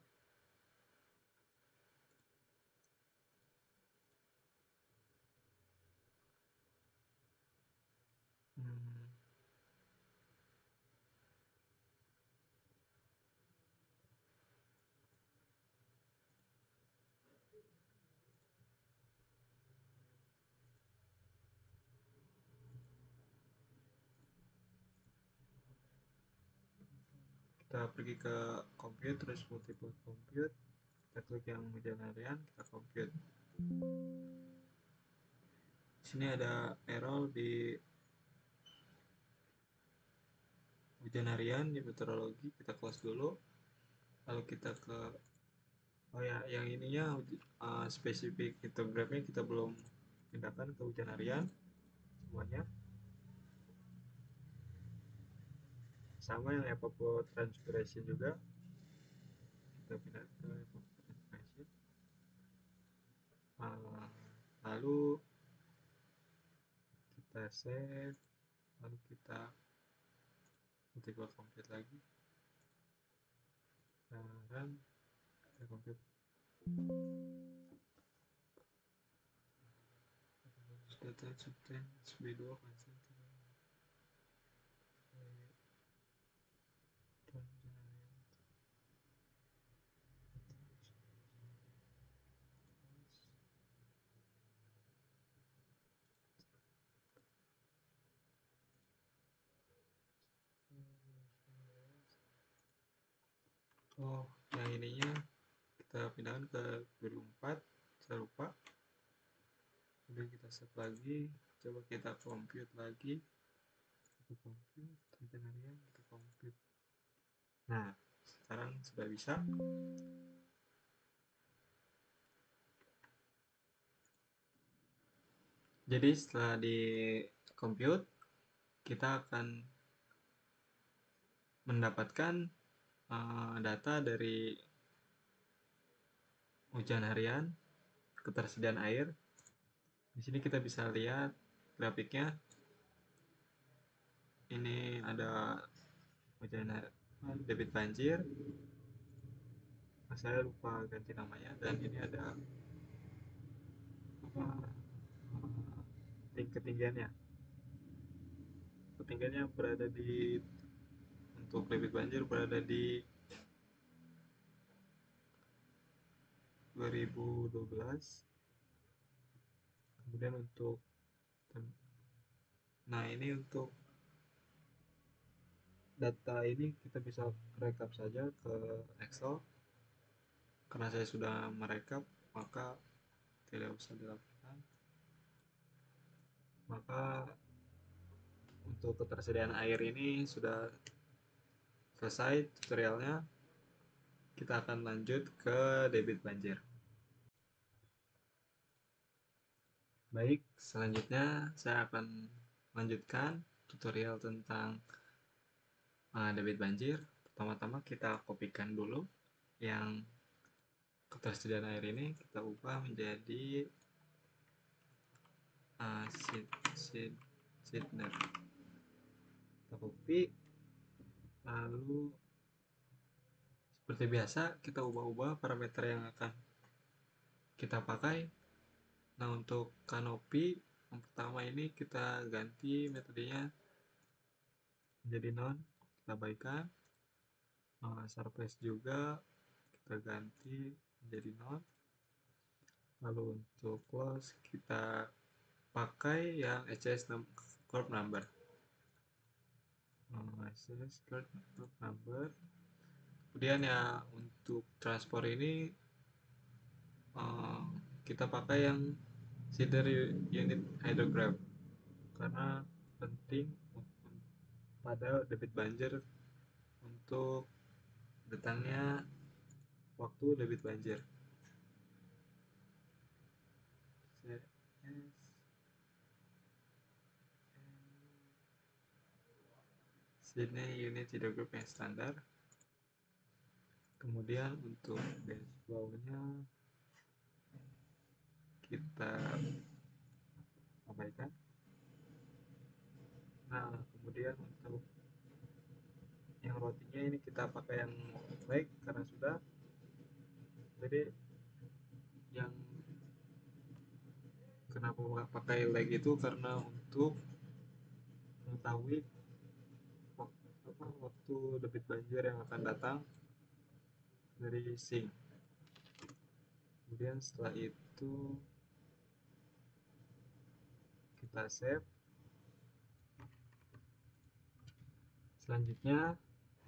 kita pergi ke compute, terus multiple compute, kita klik yang hujan harian, kita compute. Di sini ada error di hujan harian di meteorologi, kita close dulu, lalu kita ke yang ininya spesifik hidrografnya kita belum pindahkan ke hujan harian semuanya, sama yang evapotranspiration juga kita pindah ke evapotranspiration. Lalu kita save, lalu kita multiple compute lagi, sekarang kita compute data substance B2 constant yang ininya kita pindahkan ke 2004, saya lupa. Kemudian kita save lagi, coba kita compute lagi, kita compute hujan harian, kita compute. Nah, sekarang sudah bisa. Jadi setelah di compute, kita akan mendapatkan data dari hujan harian, ketersediaan air. Di sini kita bisa lihat grafiknya. Ini ada hujan debit banjir. Saya lupa ganti namanya. Dan ini ada ketinggiannya. Ketinggiannya berada di, untuk debit banjir berada di 2012. Kemudian untuk, nah ini untuk data ini kita bisa rekap saja ke Excel. Karena saya sudah merekap, maka tidak usah dilakukan. Maka untuk ketersediaan air ini sudah selesai tutorialnya. Kita akan lanjut ke debit banjir. Baik, selanjutnya saya akan lanjutkan tutorial tentang debit banjir. Pertama-tama kita kopikan dulu yang ketersediaan air ini, kita ubah menjadi Sydney. Kita copy, lalu seperti biasa kita ubah-ubah parameter yang akan kita pakai. Nah, untuk kanopi yang pertama ini kita ganti metodenya menjadi non, kita abaikan. Surface juga kita ganti menjadi non. Lalu untuk close kita pakai yang HCS curve number. HCS curve number. Kemudian ya untuk transport ini kita pakai yang Seeder unit hydrograph karena penting pada debit banjir untuk datangnya waktu debit banjir. Sini unit hidrograph yang standar. Kemudian untuk dashboardnya kita abaikan. Nah, kemudian untuk yang routingnya ini kita pakai yang lag karena sudah. Jadi yang kenapa pakai lag itu karena untuk mengetahui waktu debit banjir yang akan datang dari sink. Kemudian setelah itu kita save. Selanjutnya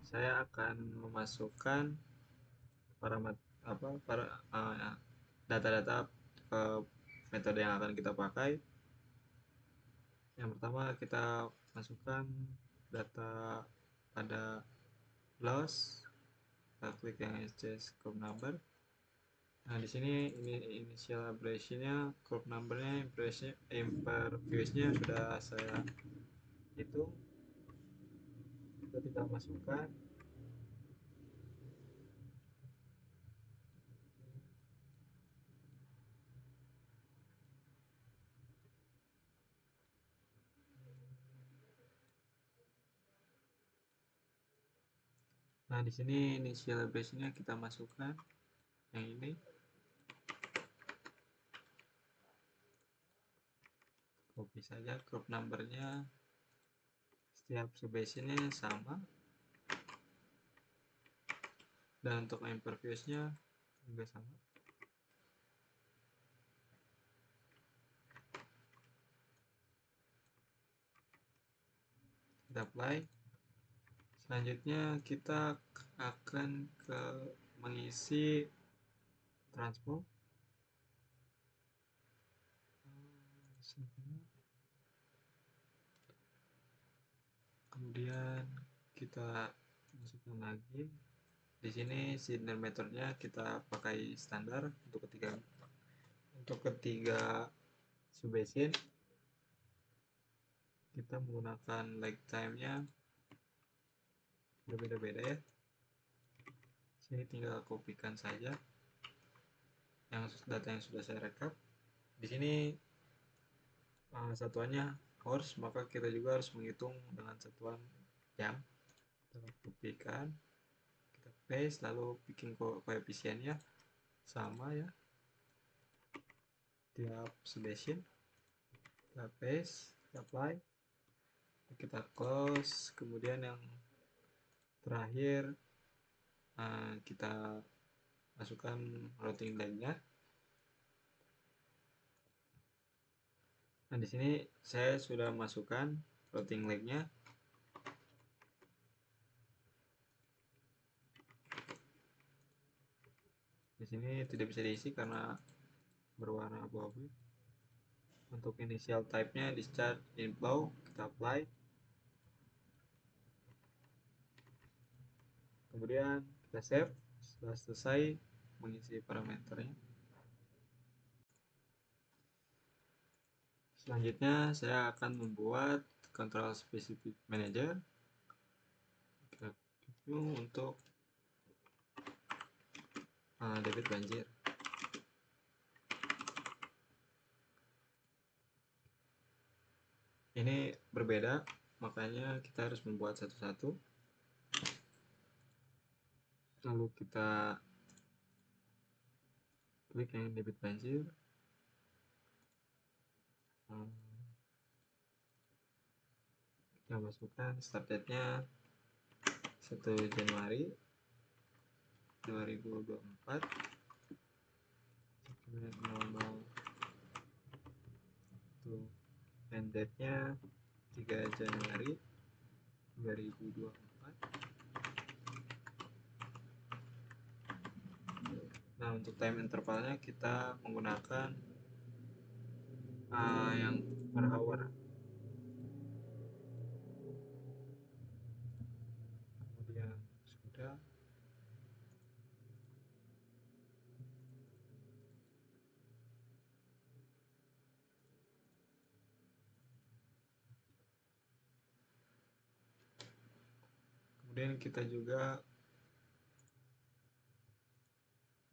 saya akan memasukkan data-data ke metode yang akan kita pakai. Yang pertama kita masukkan data pada loss, kita klik yang HCS curve number. Nah, di sini ini initial abrasion-nya, curve number-nya, impervious-nya sudah saya hitung. Kita tinggal masukkan. Nah, di sini initial abrasion-nya kita masukkan yang ini. Copy saja curve number-nya, setiap subbasin-nya sama. Dan untuk impervious-nya juga sama. Kita apply. Selanjutnya kita akan mengisi transport. Kemudian kita masukkan lagi. Di sini signal metodenya kita pakai standar untuk ketiga subbasin. Kita menggunakan lag time-nya berbeda-beda ya. Sini tinggal kopikan saja yang data yang sudah saya rekap. Di sini satuannya hours, maka kita juga harus menghitung dengan satuan jam. Kita kopikan, kita paste, lalu bikin koefisiennya sama ya, tiap subbasin. Kita paste, kita apply, kita close. Kemudian yang terakhir kita masukkan routing lag-nya. Nah, di sini saya sudah masukkan routing lag-nya. Di sini tidak bisa diisi karena berwarna abu-abu. Untuk initial type-nya discharge inflow, kita apply. Kemudian kita save. Setelah selesai mengisi parameternya. Selanjutnya saya akan membuat control specific manager untuk debit banjir. Ini berbeda, makanya kita harus membuat satu-satu. Lalu kita klik yang debit banjir. Kita masukkan start date-nya 1 Januari 2024. Normal untuk end date-nya 3 Januari 2024. Nah, untuk time intervalnya kita menggunakan yang per hour. Kemudian sudah. Kemudian kita juga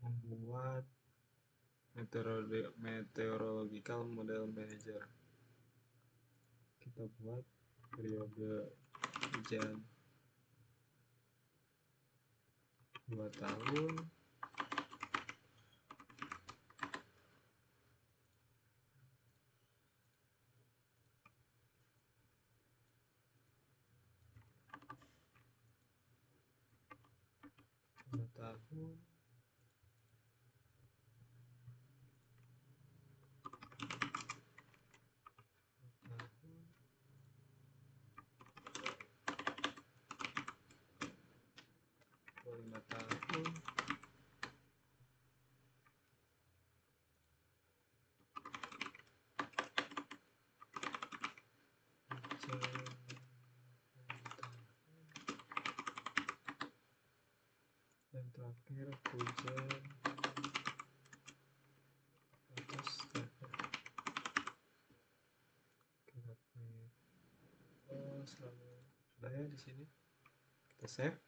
membuat meteorological model manager. Kita buat periode hujan 2 tahun, tahun, tahun, 5 tahun, dan terakhir hujan atas selalu sudah ya di sini. Kita save.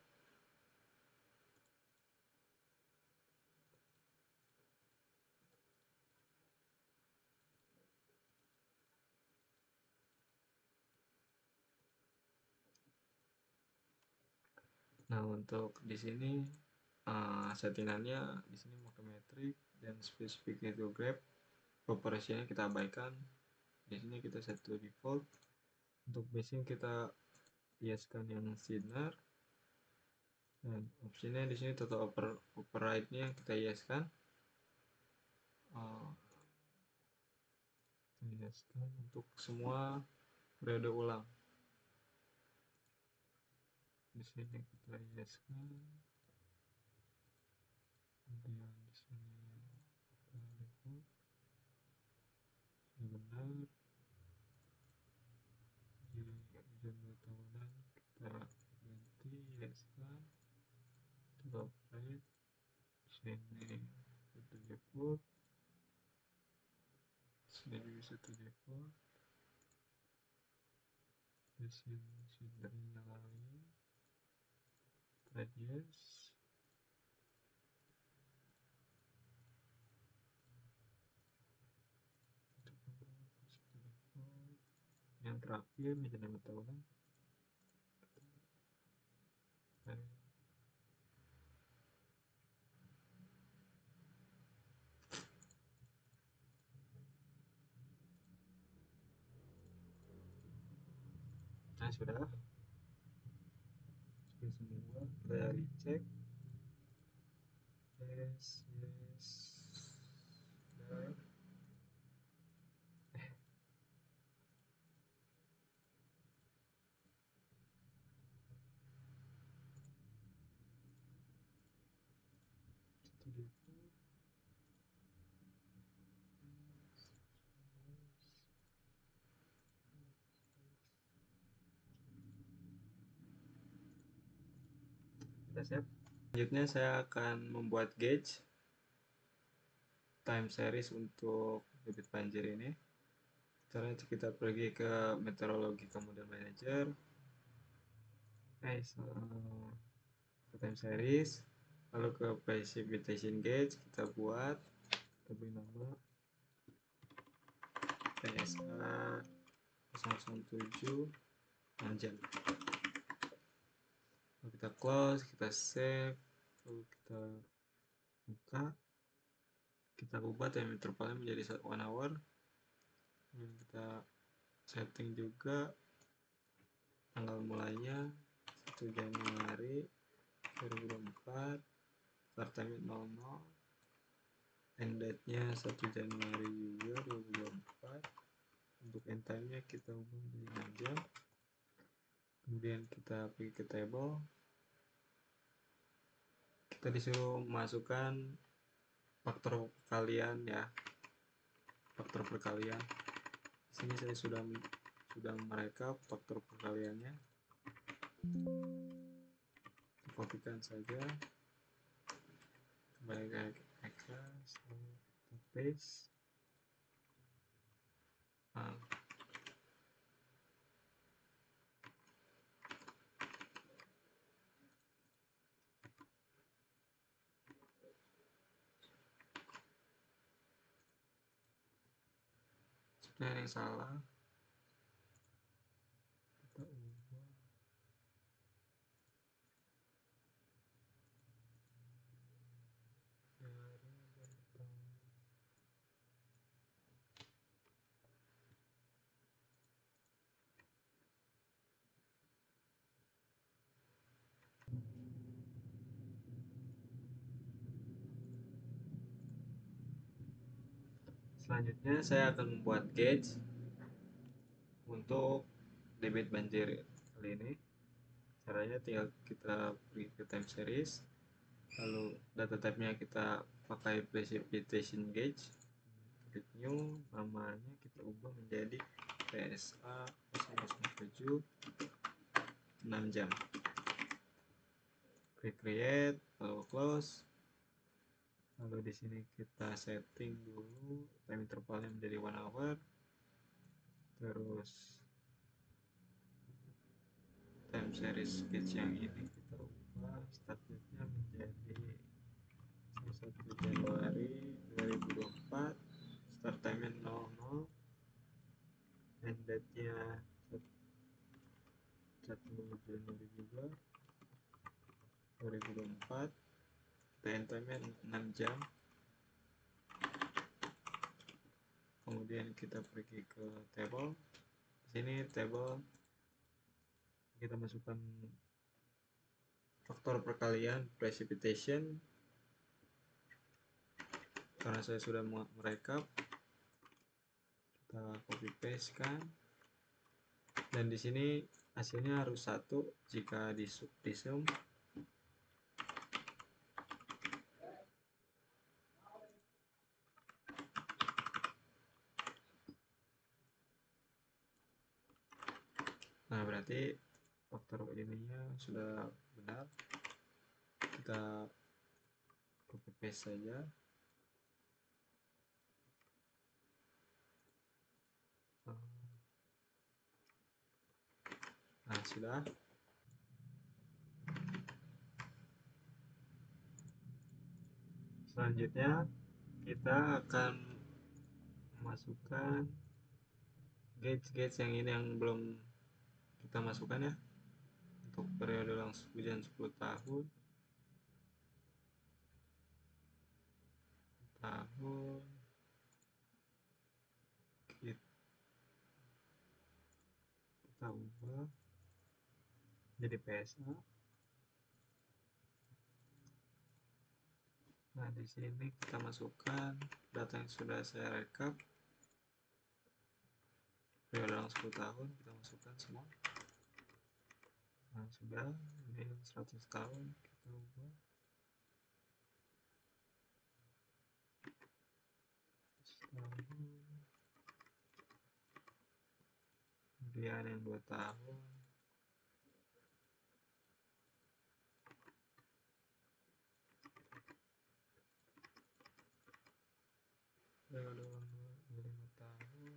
Nah, untuk di sini settingannya di sini pakai metric dan specific hydrograph. Operasinya kita abaikan. Di sini kita set to default. Untuk basing kita hiaskan yang sinar. Dan opsinya di sini total override-nya kita hiaskan. Hiaskan untuk semua periode ulang. Di sini kita hiaskan. Kemudian di sini kita default. Benar. Di hujan 2 tahunan kita ganti hiaskan. Total override. Di sini satu default. Sini juga satu default. Di sini sudah nyalain. Radius. Yang terakhir menjadi 5 tahunan. Nah, sudah semua. Kita recheck. Yes. Sudah. Kita save. Selanjutnya saya akan membuat gauge time series untuk debit banjir ini. Caranya kita pergi ke meteorologi kemudian manager, ke time series, lalu ke precipitation gauge kita buat, kita beri nama PSA 007 6 jam. Lalu kita close, kita save, lalu kita buka, kita ubah time intervalnya menjadi 1 hour, dan kita setting juga tanggal mulainya 1 Januari 2024, start time 00, end date-nya 1 Januari juga 2024. Untuk end time-nya kita ubah menjadi 6 jam. Kemudian kita pergi ke table, kita disuruh masukkan faktor perkalian ya, faktor perkalian. Di sini saya sudah merekap faktor perkaliannya. Kopikan saja, kembali ke Excel, paste. Sebenarnya yang salah, kita ubah dari selanjutnya saya akan membuat gauge untuk debit banjir kali ini. Caranya tinggal kita pergi ke time series, lalu data type-nya kita pakai precipitation gauge, klik new, namanya kita ubah menjadi PSA 007 6 jam. Klik create, lalu close. Lalu di sini kita setting dulu time intervalnya menjadi 1 hour. Terus time series sketch yang ini kita ubah start date-nya menjadi 1 Januari 2024, start time-nya 00, end date-nya 1 Januari juga 2024, kita end time-nya 6 jam. Kemudian kita pergi ke table. Di sini table kita masukkan faktor perkalian precipitation, karena saya sudah merekap, kita copy paste kan, dan di sini hasilnya harus 1 jika di sum. Nah, berarti faktor ininya sudah benar. Kita copy paste saja. Nah, sudah. Selanjutnya kita akan memasukkan gauge yang ini yang belum kita masukkan ya, untuk periode langsung hujan 10 tahun, kita ubah jadi PSA. Nah, di sini kita masukkan data yang sudah saya rekap, periode langsung 10 tahun kita masukkan semua. Nah, sudah, ini 100 tahun kita ubah 100 tahun, kemudian yang 2 tahun, periode 5 tahun,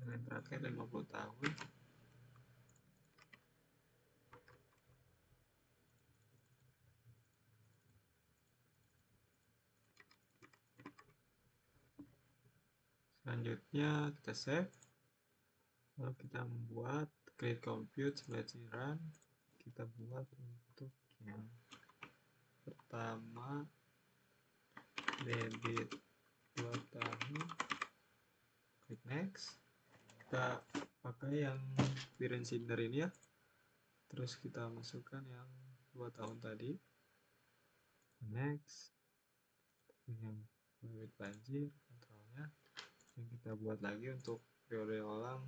dan yang terakhir 50 tahun. Selanjutnya kita save, lalu kita membuat create compute seleksi run. Kita buat untuk yang pertama debit 2 tahun, klik next. Kita pakai yang parent cinder ini ya, terus kita masukkan yang 2 tahun tadi, next. Yang debit banjir kontrolnya yang kita buat lagi untuk periode ulang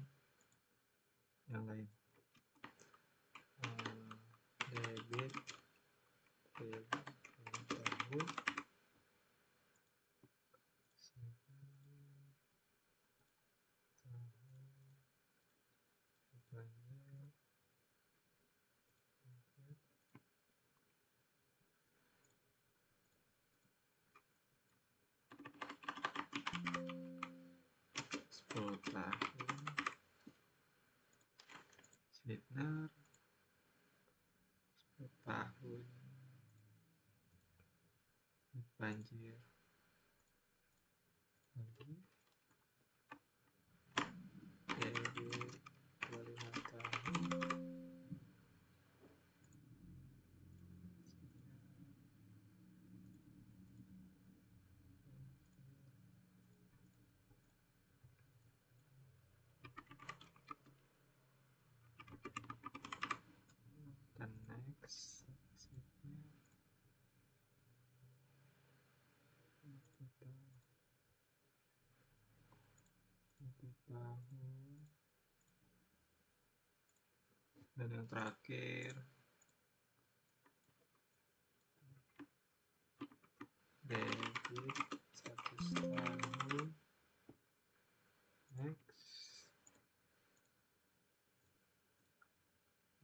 yang lain. Debit tahun tahun banjir. Sepuluh tahun Sweetener, 10 tahun banjir lagi, debit 25 tahun dan next. Sweetener 50 tahun dan yang terakhir debit 100 tahun, next.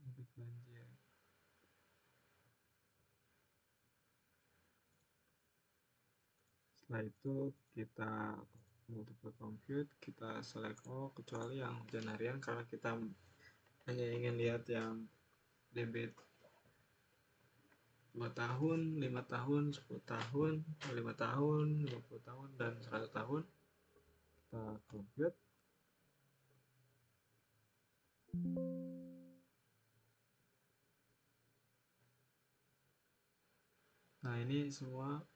Debit banjir. Setelah itu kita multiple compute, kita select all kecuali yang hujan harian karena kita hanya ingin lihat yang debit 2 tahun, 5 tahun, 10 tahun, 5 tahun, 50 tahun, dan 100 tahun. Kita compute. Nah, ini semua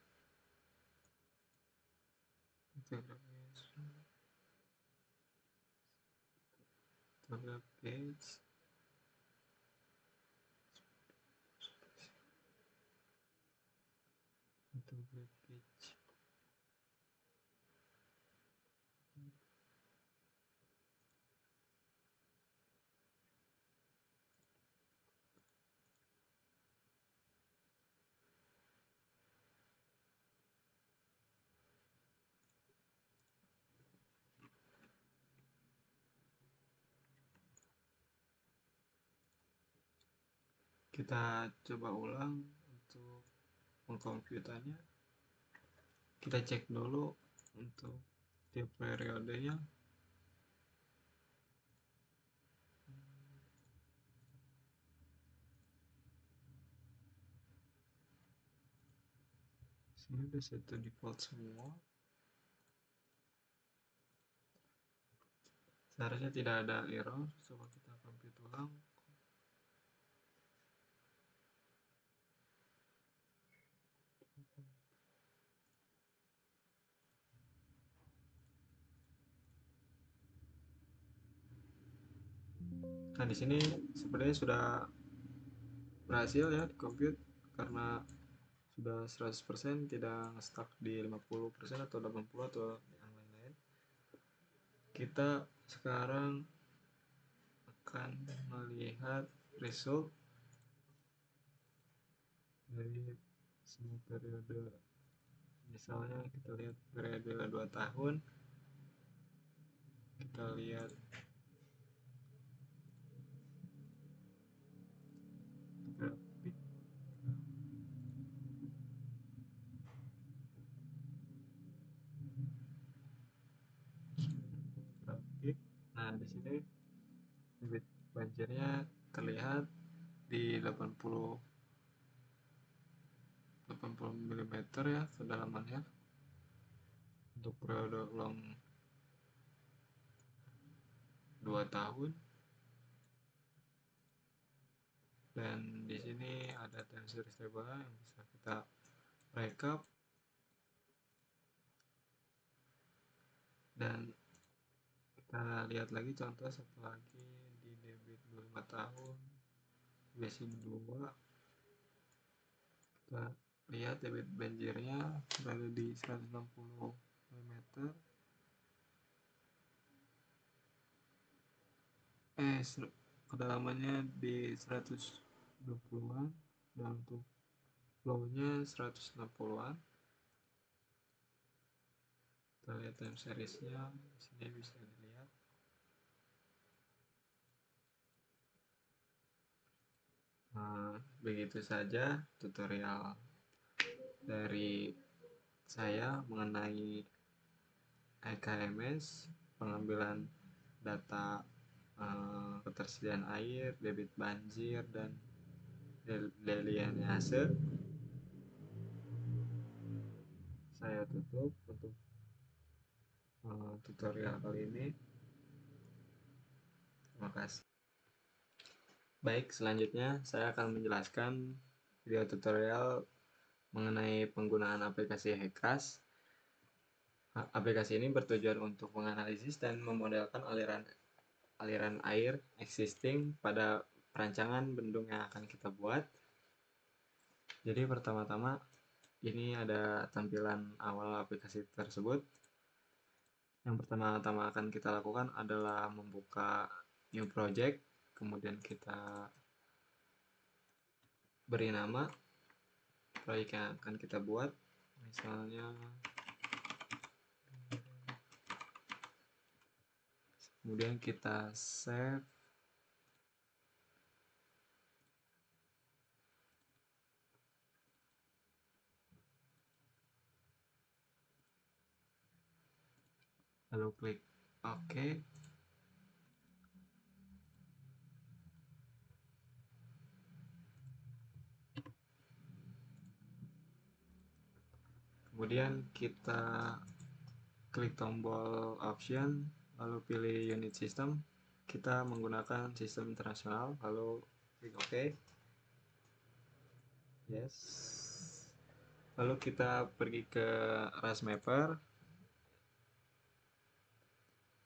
tabel page. Tabel page. Kita coba ulang untuk mengkomputannya. Kita cek dulu untuk tiap periodenya. Sini udah set default semua. Seharusnya tidak ada error. Coba kita compute ulang. Nah, di sini sebenarnya sudah berhasil ya di compute karena sudah 100%, tidak stuck di 50% atau 80 atau yang lain-lain. Kita sekarang akan melihat result dari semua periode. Misalnya kita lihat periode 2 tahun, kita lihat grafik grafik. Nah, mm ya kedalamannya untuk periode long 2 tahun. Dan di sini ada time series table yang bisa kita rekap, dan kita lihat lagi contoh satu lagi di debit 25 tahun basic 2. Kita lihat debit banjirnya berada di 160 mm, kedalamannya di 120-an, dan untuk flow-nya 160-an. Kita lihat time series-nya, di sini bisa dilihat. Begitu saja tutorial dari saya mengenai EKMS, pengambilan data ketersediaan air, debit banjir, dan delinease. Saya tutup untuk tutorial kali ini. Terima kasih. Baik, selanjutnya saya akan menjelaskan video tutorial mengenai penggunaan aplikasi HECRAS. Aplikasi ini bertujuan untuk menganalisis dan memodelkan aliran air existing pada perancangan bendung yang akan kita buat. Jadi pertama-tama ini ada tampilan awal aplikasi tersebut. Yang pertama-tama akan kita lakukan adalah membuka new project, kemudian kita beri nama proyek yang akan kita buat, misalnya kemudian kita save. Lalu klik OK. Kemudian kita klik tombol option, lalu pilih unit system. Kita menggunakan sistem internasional, lalu klik OK. Yes. Lalu kita pergi ke RasMapper.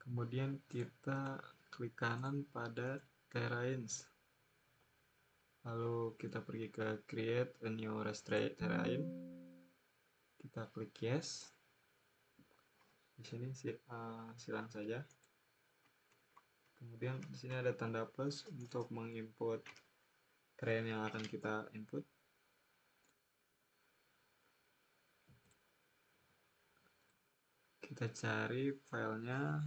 Kemudian kita klik kanan pada terrains. Lalu kita pergi ke create a new raster terrain. Kita klik yes. Di sini silang saja. Kemudian di sini ada tanda plus untuk menginput terrain yang akan kita input. Kita cari filenya.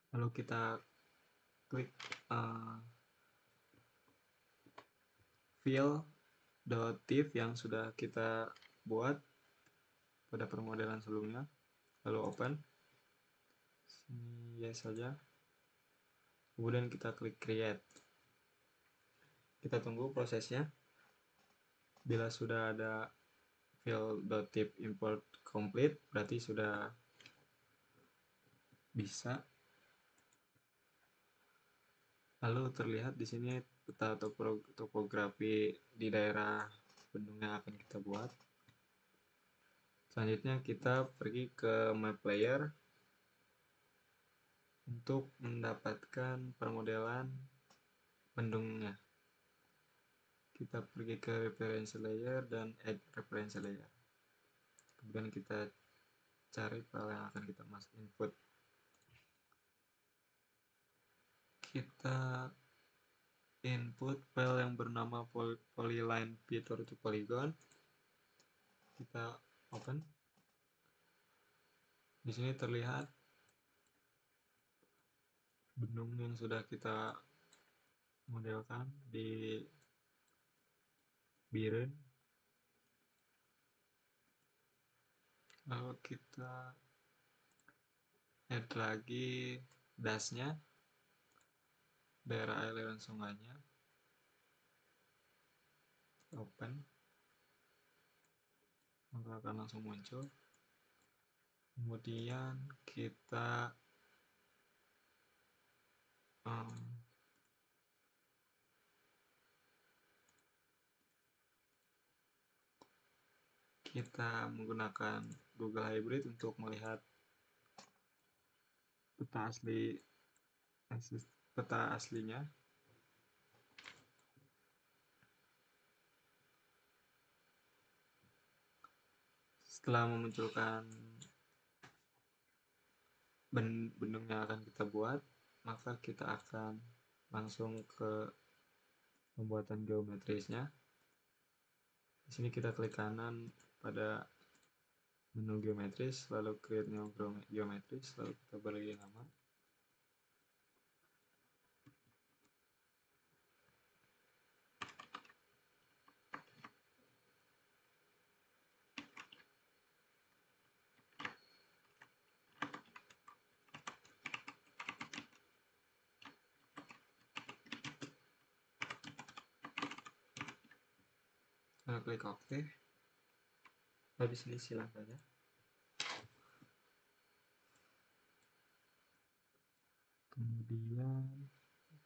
Lalu kita klik fill.tif yang sudah kita buat pada permodelan sebelumnya, lalu open. Sini yes saja. Kemudian kita klik create. Kita tunggu prosesnya. Bila sudah ada fill.tif import complete, berarti sudah bisa. Lalu terlihat di sini peta topografi di daerah bendung yang akan kita buat. Selanjutnya kita pergi ke map layer untuk mendapatkan permodelan bendungnya. Kita pergi ke reference layer dan add reference layer. Kemudian kita cari file yang akan kita masuk input. Kita input file yang bernama polyline picture to polygon. Kita open. Di sini terlihat bendung yang sudah kita modelkan di Biren, lalu kita add lagi dasnya, daerah aliran sungainya, open, maka akan langsung muncul. Kemudian kita menggunakan Google Hybrid untuk melihat peta aslinya. Setelah memunculkan bendung yang akan kita buat, maka kita akan langsung ke pembuatan geometrisnya. Di sini kita klik kanan pada menu geometris, lalu create new geometris, lalu kita beri nama. Lalu klik OK. Lalu di sini silakan ya. Kemudian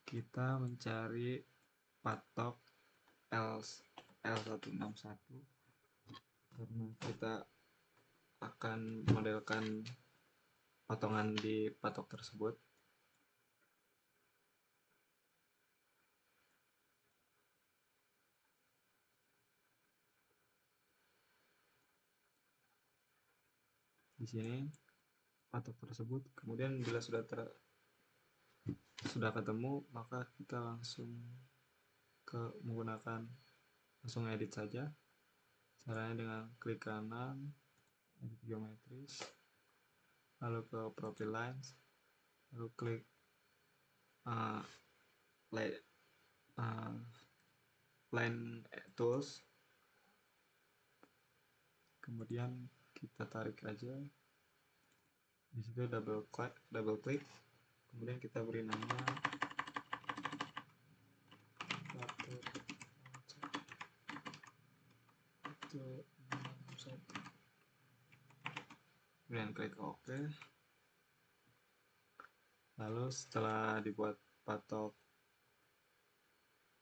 kita mencari patok L161 karena kita akan modelkan potongan di patok tersebut. Di sini patok tersebut. Kemudian bila sudah ketemu, maka kita langsung langsung edit saja. Caranya dengan klik kanan, edit geometris, lalu ke profile lines, lalu klik line tools, kemudian kita tarik aja. Di situ double click, kemudian kita beri nama kemudian klik OK. Lalu setelah dibuat patok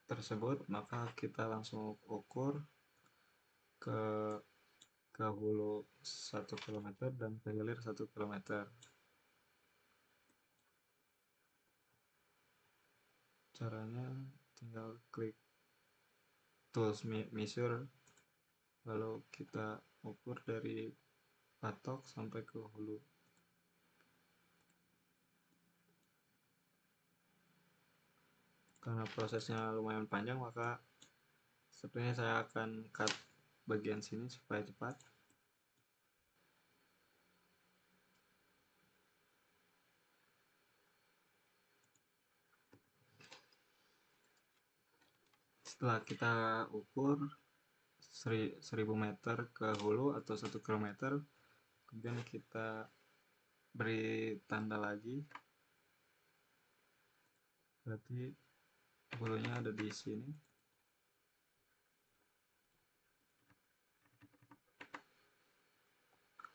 tersebut, maka kita langsung ukur ke hulu 1 km dan ke hilir 1 km. Caranya tinggal klik tools measure, lalu kita ukur dari patok sampai ke hulu. Karena prosesnya lumayan panjang, maka sebenarnya saya akan cut bagian sini supaya cepat. Setelah kita ukur 1000 meter ke hulu atau 1 km, kemudian kita beri tanda lagi, berarti hulunya ada di sini.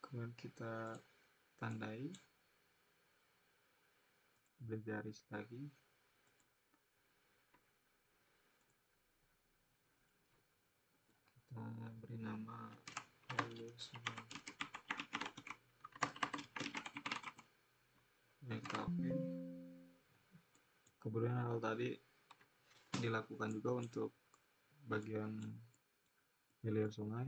Kemudian kita tandai, beri garis lagi, kita beri nama hulu sungai. Ini kita oke. Kemudian hal tadi dilakukan juga untuk bagian hilir sungai.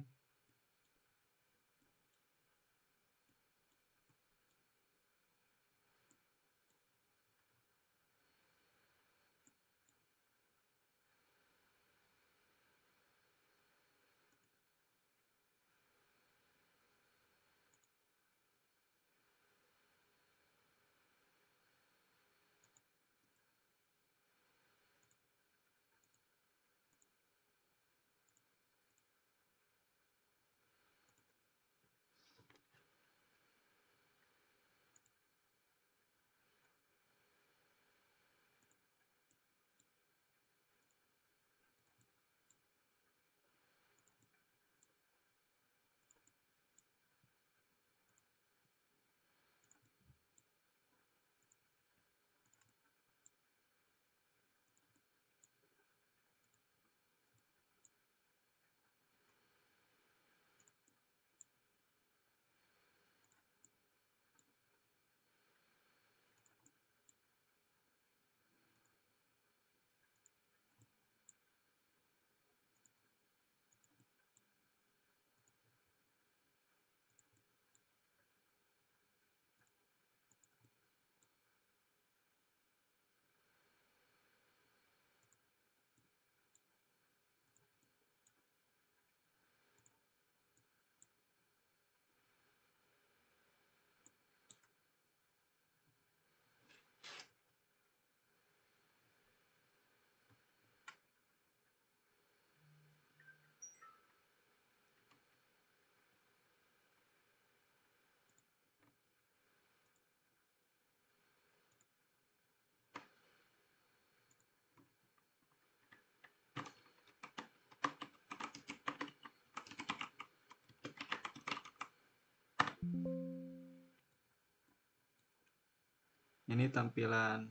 Ini tampilan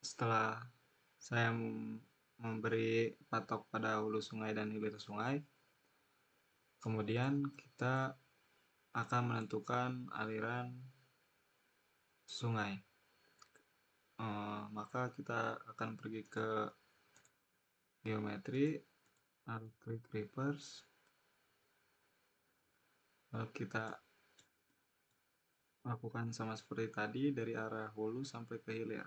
setelah saya memberi patok pada hulu sungai dan hilir sungai. Kemudian kita akan menentukan aliran sungai. Maka kita akan pergi ke geometri, lalu klik reverse, lalu kita lakukan sama seperti tadi dari arah hulu sampai ke hilir.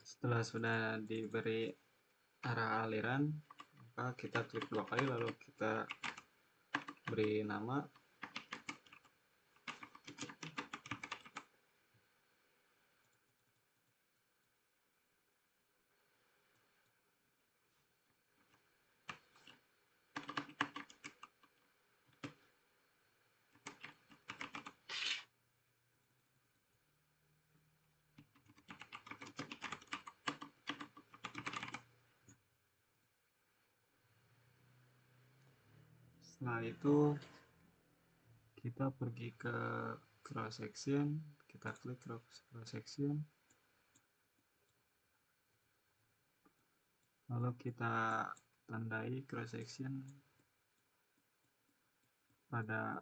Setelah sudah diberi arah aliran, maka kita klik 2 kali lalu kita beri nama. Setelah itu kita pergi ke cross section, kita klik cross section, lalu kita tandai cross section pada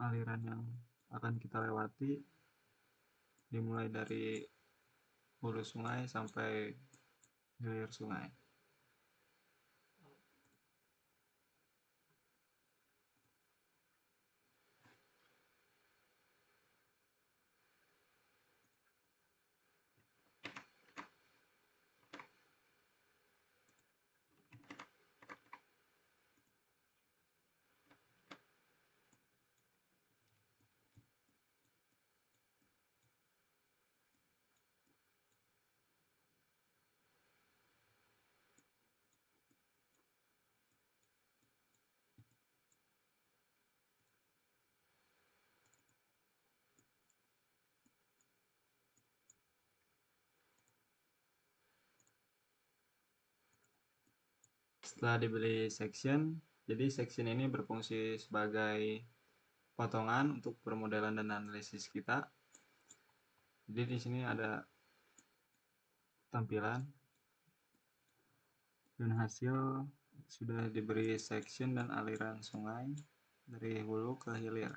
aliran yang akan kita lewati, dimulai dari hulu sungai sampai hilir sungai. Setelah dibeli section, jadi section ini berfungsi sebagai potongan untuk permodelan dan analisis kita. Jadi di sini ada tampilan dan hasil sudah diberi section dan aliran sungai dari hulu ke hilir.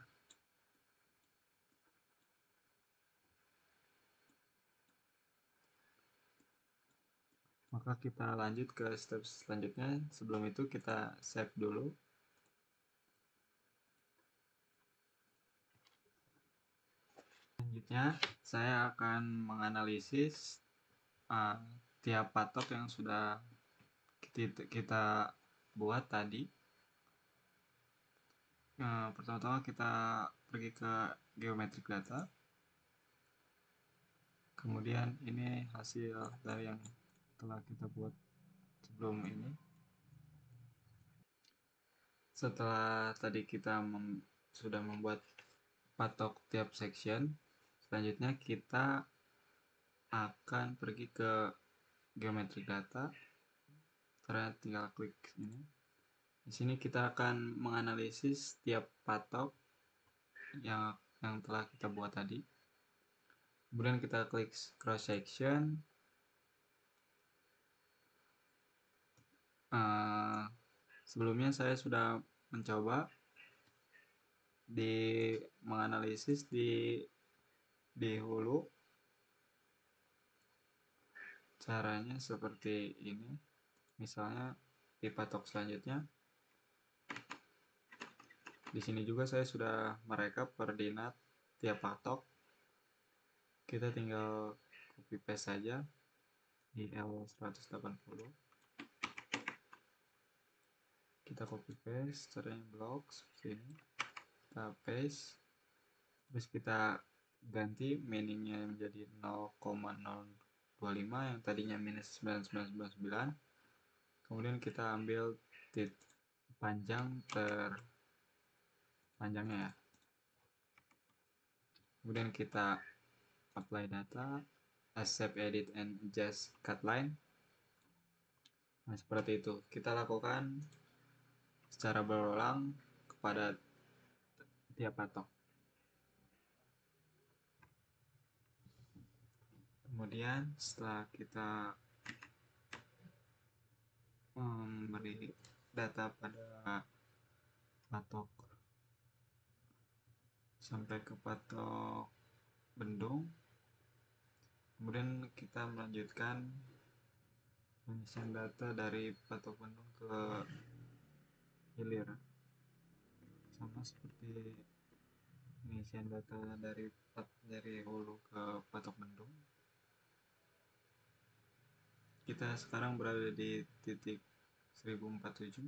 Maka kita lanjut ke step selanjutnya. Sebelum itu kita save dulu. Selanjutnya saya akan menganalisis tiap patok yang sudah kita buat tadi. Pertama-tama kita pergi ke geometric data. Kemudian ini hasil dari yang telah kita buat sebelum ini. Setelah tadi kita sudah membuat patok tiap section, selanjutnya kita akan pergi ke geometric data. Caranya tinggal klik ini. Di sini kita akan menganalisis tiap patok yang telah kita buat tadi. Kemudian kita klik cross section. Sebelumnya saya sudah mencoba menganalisis di hulu. Caranya seperti ini. Misalnya di patok selanjutnya, di sini juga saya sudah merekap koordinat tiap patok. Kita tinggal copy paste saja di L180. Kita copy paste, caranya blok seperti ini. Kita paste, terus kita ganti meaningnya menjadi 0,025 yang tadinya minus 9999. Kemudian kita ambil panjangnya ya. Kemudian kita apply data, accept, edit, and adjust cut line. Nah, seperti itu. Kita lakukan secara berulang kepada tiap patok. Kemudian setelah kita memberi data pada patok sampai ke patok bendung, kemudian kita melanjutkan pengisian data dari patok bendung ke hilir, sama seperti pengisian data dari hulu ke patok bendung. Kita sekarang berada di titik 1047,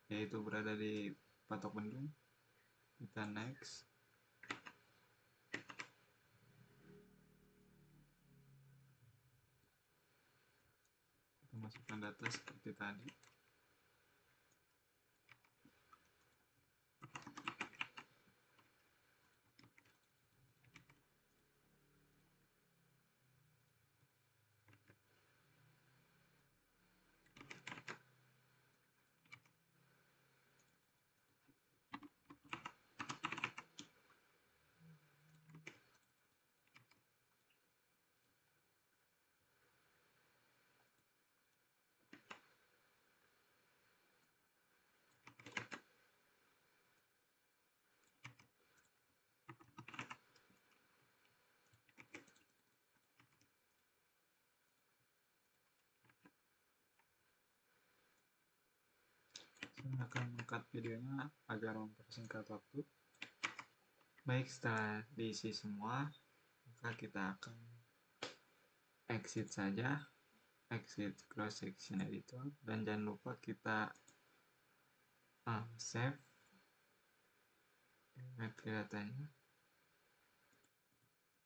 yaitu berada di patok bendung. Kita next. Kita masukkan data seperti tadi. Saya akan mengangkat videonya agar mempersingkat waktu. Baik, setelah diisi semua, maka kita akan exit saja, exit cross section editor, dan jangan lupa kita save metadata-nya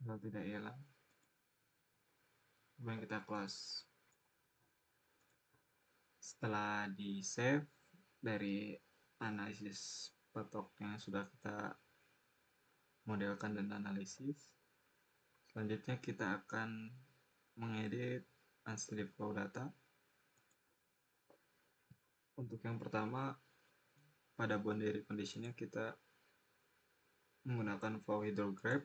agar tidak hilang. Kemudian kita close. Setelah di save dari analisis patok yang sudah kita modelkan dan analisis, selanjutnya kita akan mengedit unsteady flow data. Untuk yang pertama, pada boundary conditionnya kita menggunakan flow hydrograph.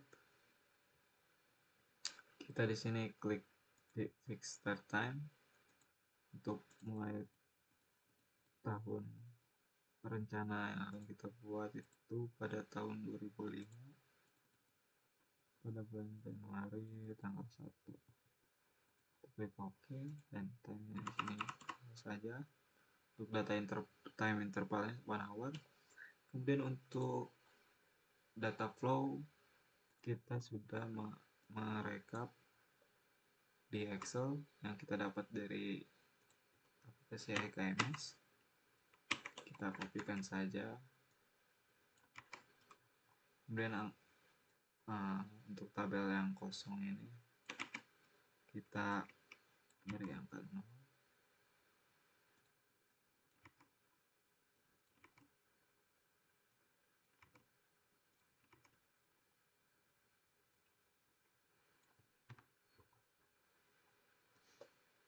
Kita di sini klik di fix start time untuk mulai tahun rencana yang akan kita buat itu pada tahun 2005 pada bulan Januari tanggal 1. Klik OK dan time-nya di sini saja. Untuk data time intervalnya 1 hour. Kemudian untuk data flow kita sudah merekap di Excel yang kita dapat dari aplikasi EKMS. Kita kopikan saja. Kemudian untuk tabel yang kosong ini kita beri angka 0.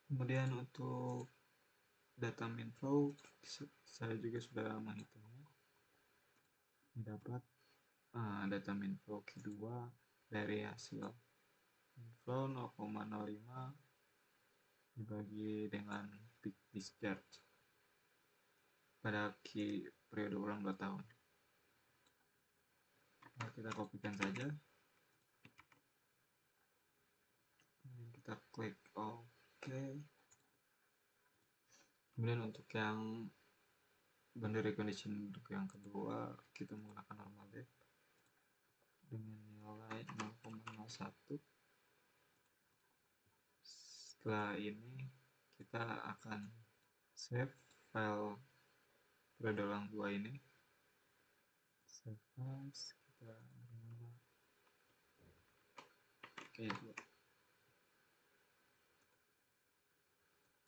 Kemudian untuk data main flow saya juga sudah menghitungnya, dapat data main flow Q2 dari hasil main flow 0,05 dibagi dengan peak discharge pada periode ulang 2 tahun. Nah, kita kopikan saja, kita klik OK. Kemudian untuk yang boundary condition untuk yang kedua, kita menggunakan normal depth dengan nilai 0,01. Setelah ini kita akan save file periode ulang 2 ini, save as, kita bernama K2.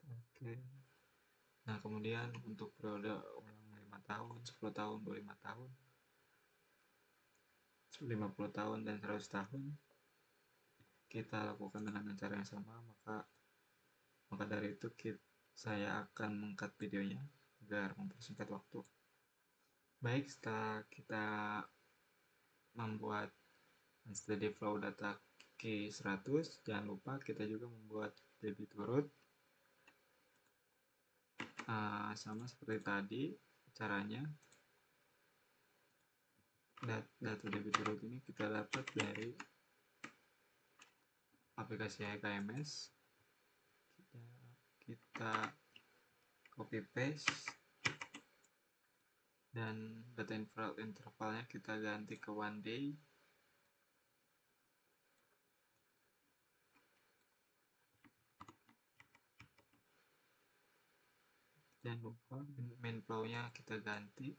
Oke. Nah, kemudian untuk periode ulang 5 tahun, 10 tahun, 25 tahun, 50 tahun, dan 100 tahun kita lakukan dengan cara yang sama. Maka dari itu saya akan mengcut videonya agar mempersingkat waktu. Baik, setelah kita membuat steady flow data Q100, jangan lupa kita juga membuat debit turut. Sama seperti tadi caranya. Data debit turut ini kita dapat dari aplikasi HKMS. Kita copy paste dan data intervalnya kita ganti ke 1 day. Jangan lupa main flow-nya kita ganti.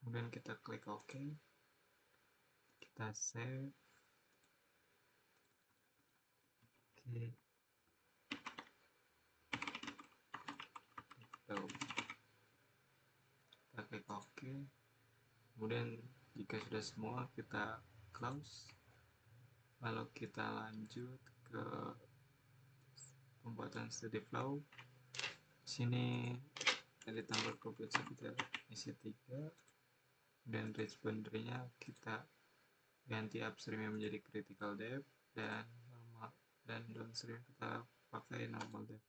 Kemudian kita klik OK. Kita save. Oke. Kita klik OK. Kemudian jika sudah semua, kita close. Lalu kita lanjut ke pembuatan steady flow. Sini edit number property kita isi 3, dan range boundary-nya kita ganti upstream menjadi critical depth, dan normal, dan downstream kita pakai normal depth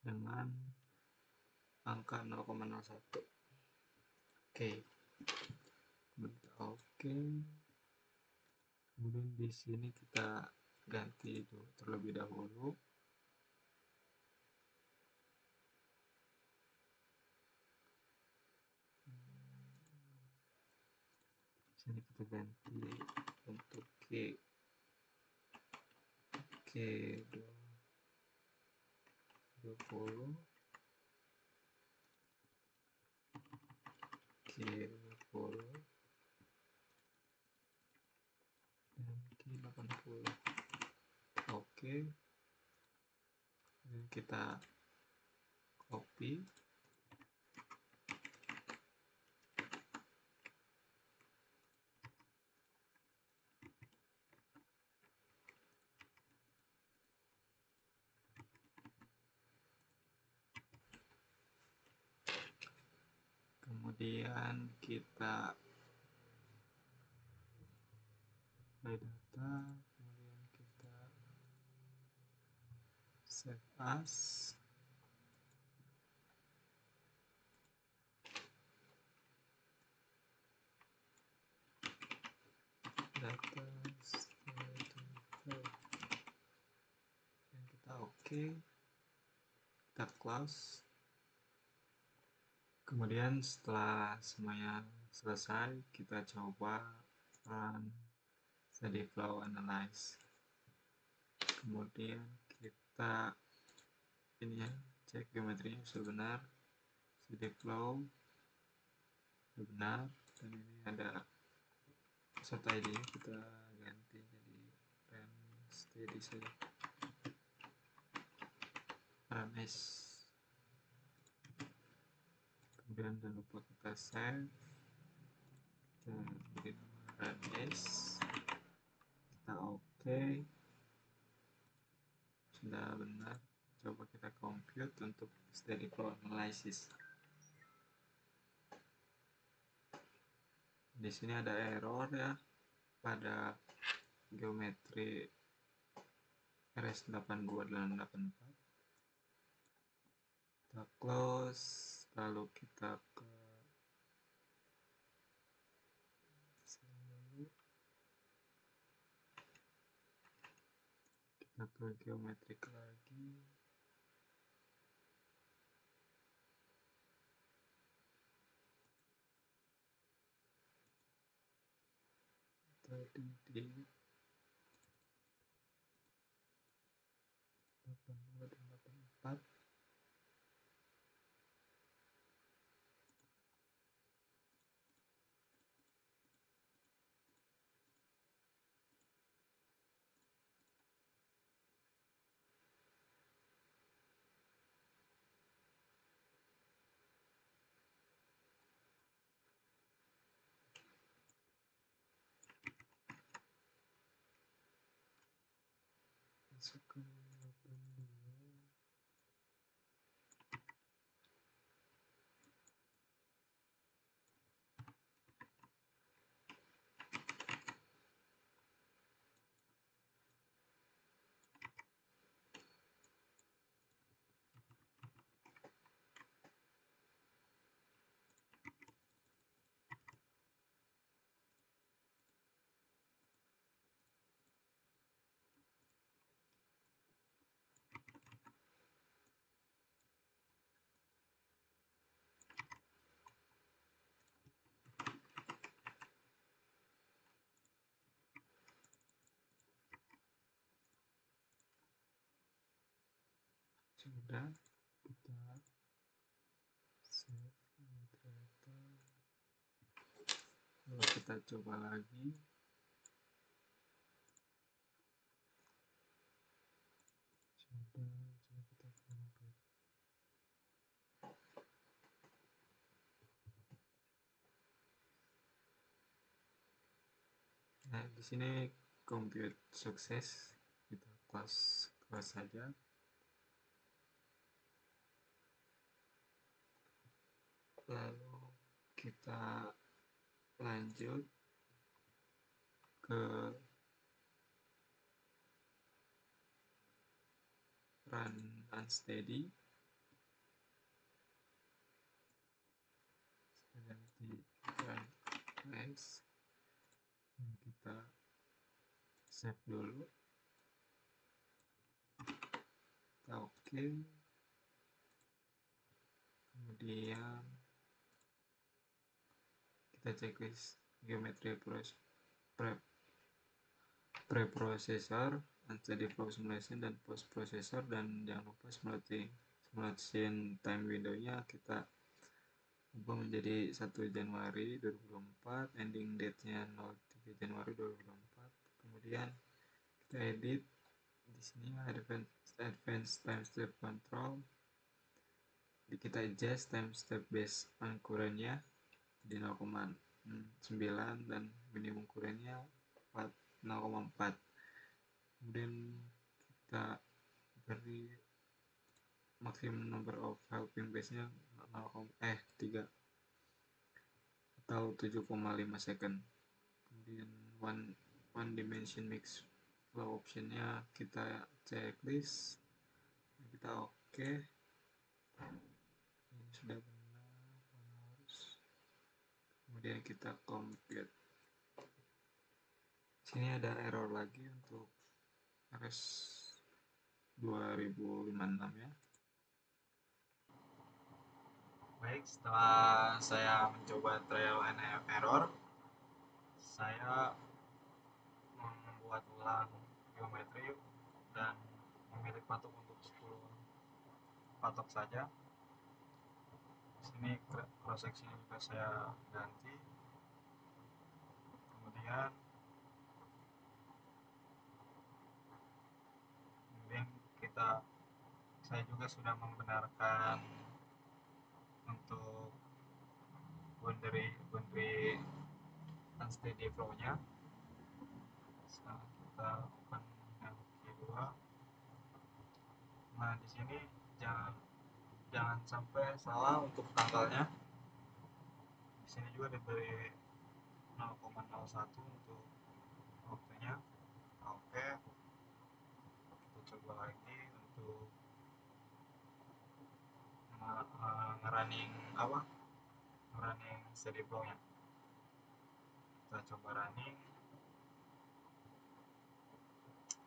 dengan angka 0,01. Oke. Oke. Kemudian di sini kita ganti itu terlebih dahulu. Sini kita ganti untuk Q20, Q20, dan Q80. Oke. Dan kita copy. Kemudian kita apply data, kemudian kita save as. Data dan kita oke. Kita close. Kemudian setelah semuanya selesai, kita coba run steady flow analyze. Kemudian kita ini ya, cek geometrinya sudah benar, steady flow sudah benar, dan ini ada peserta ID nya kita ganti jadi run steady saja. run as. Kemudian jangan lupa kita save, kita beri nama run as, kita oke. Sudah benar, coba kita compute untuk steady flow analysis. Di sini ada error ya pada geometri RS82884. Kita close, lalu kita ke geometrik lagi. Tadi di 8284. Masuk ke 82. Sudah, kita save ternyata. Lalu kita coba lagi. Sudah, coba kita compute. Nah, di sini compute sukses. Kita close saja. Lalu kita lanjut ke run unsteady. Ganti run as. Kita save dulu. Kita oke. Kemudian kita checklist geometri preprocessor, unsteady flow simulation, dan post processor, dan jangan lupa simulation time window-nya kita ubah menjadi 1 Januari 2024, ending date-nya 03 Januari 2024. Kemudian kita edit di sini advanced time step control. Kita adjust time step base on current-nya di 0,9 dan minimum current-nya 0,4. Kemudian kita beri maximum number of helping base-nya 3 atau 7,5 second. Kemudian one dimension mix flow option-nya kita checklist, kita oke. Ini sudah benar, harus. Kemudian kita compute. Sini ada error lagi untuk RS 2056 ya. Baik, setelah saya mencoba trial and error, saya membuat ulang geometri dan memilih patok untuk 10 patok saja. Di sini cross section juga saya ganti. Kemudian kita saya juga sudah membenarkan untuk boundary unsteady flow-nya. Sekarang kita open yang kedua. Nah, di sini jangan sampai salah untuk tanggalnya. Di sini juga diberi 0,01 untuk waktunya. Oke, kita coba lagi untuk ngerunning steady flow-nya. Kita coba running.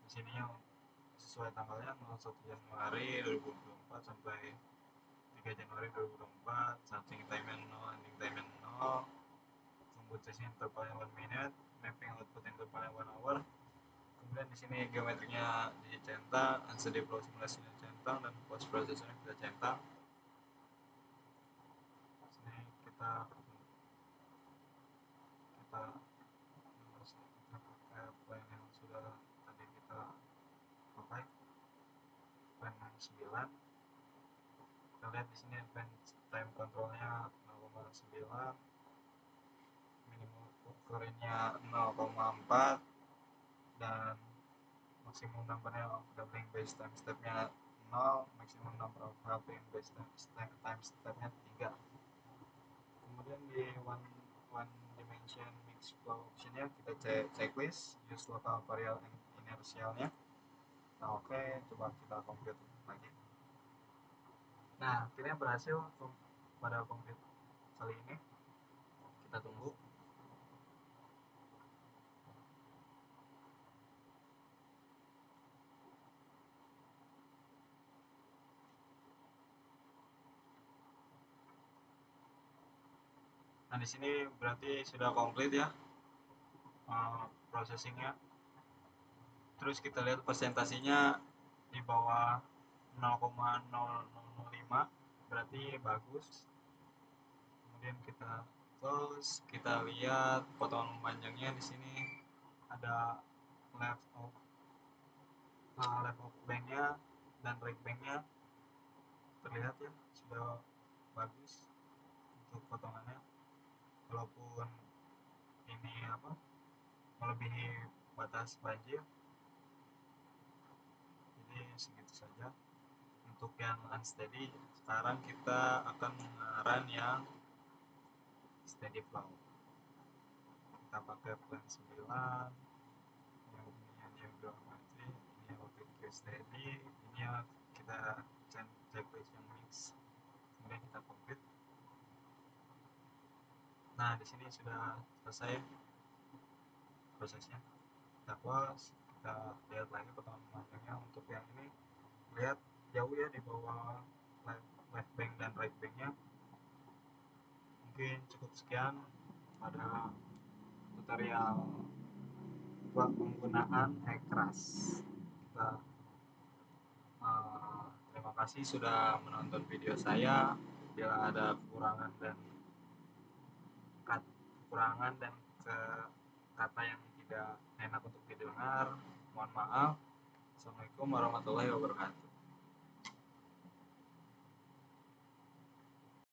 Di sini yang sesuai tanggalnya 01 Januari 2024 sampai 3 Januari 2024. Starting time-nya 0, ending time-nya 0. Computation intervalnya 1 minute, mapping output intervalnya 1 hour. Kemudian di sini geometrinya dicentang, unsteady flow simulasinya dicentang, dan post processor-nya kita centang. Di sini kita pakai plan yang sudah tadi kita pakai, plan 9. Kita lihat di sini advance time controlnya 0,9, minimum current-nya 0,4, dan maksimum numbernya of doubling base time step-nya 0, maksimum number of halving base time step-nya 3. Kemudian di one dimension mix flow option-nya kita checklist use local variable inertialnya. Nah, oke, coba kita compute lagi. Nah, akhirnya berhasil pada compute kali ini. Kita tunggu. Nah, di sini berarti sudah komplit ya processingnya. Terus kita lihat presentasinya di bawah 0,0005, berarti bagus. Kemudian kita close, kita lihat potongan panjangnya di sini ada left of bank-nya dan right bank-nya terlihat ya, sudah bagus untuk potongannya, walaupun ini melebihi batas banjir. Jadi segitu saja untuk yang unsteady. Sekarang kita akan run yang steady flow. Kita pakai plan 9, yang ini geometri, ini yang steady, ini yang kita checklist yang mix. Kemudian kita complete. Nah, di sini sudah selesai prosesnya. Kita close, kita lihat lagi potongan panjangnya. Untuk yang ini lihat jauh ya di bawah left bank dan right banknya. Mungkin cukup sekian pada tutorial penggunaan Hekras. Kita terima kasih sudah menonton video saya. Bila ada kekurangan dan kata yang tidak enak untuk didengar, mohon maaf. Assalamualaikum warahmatullahi wabarakatuh.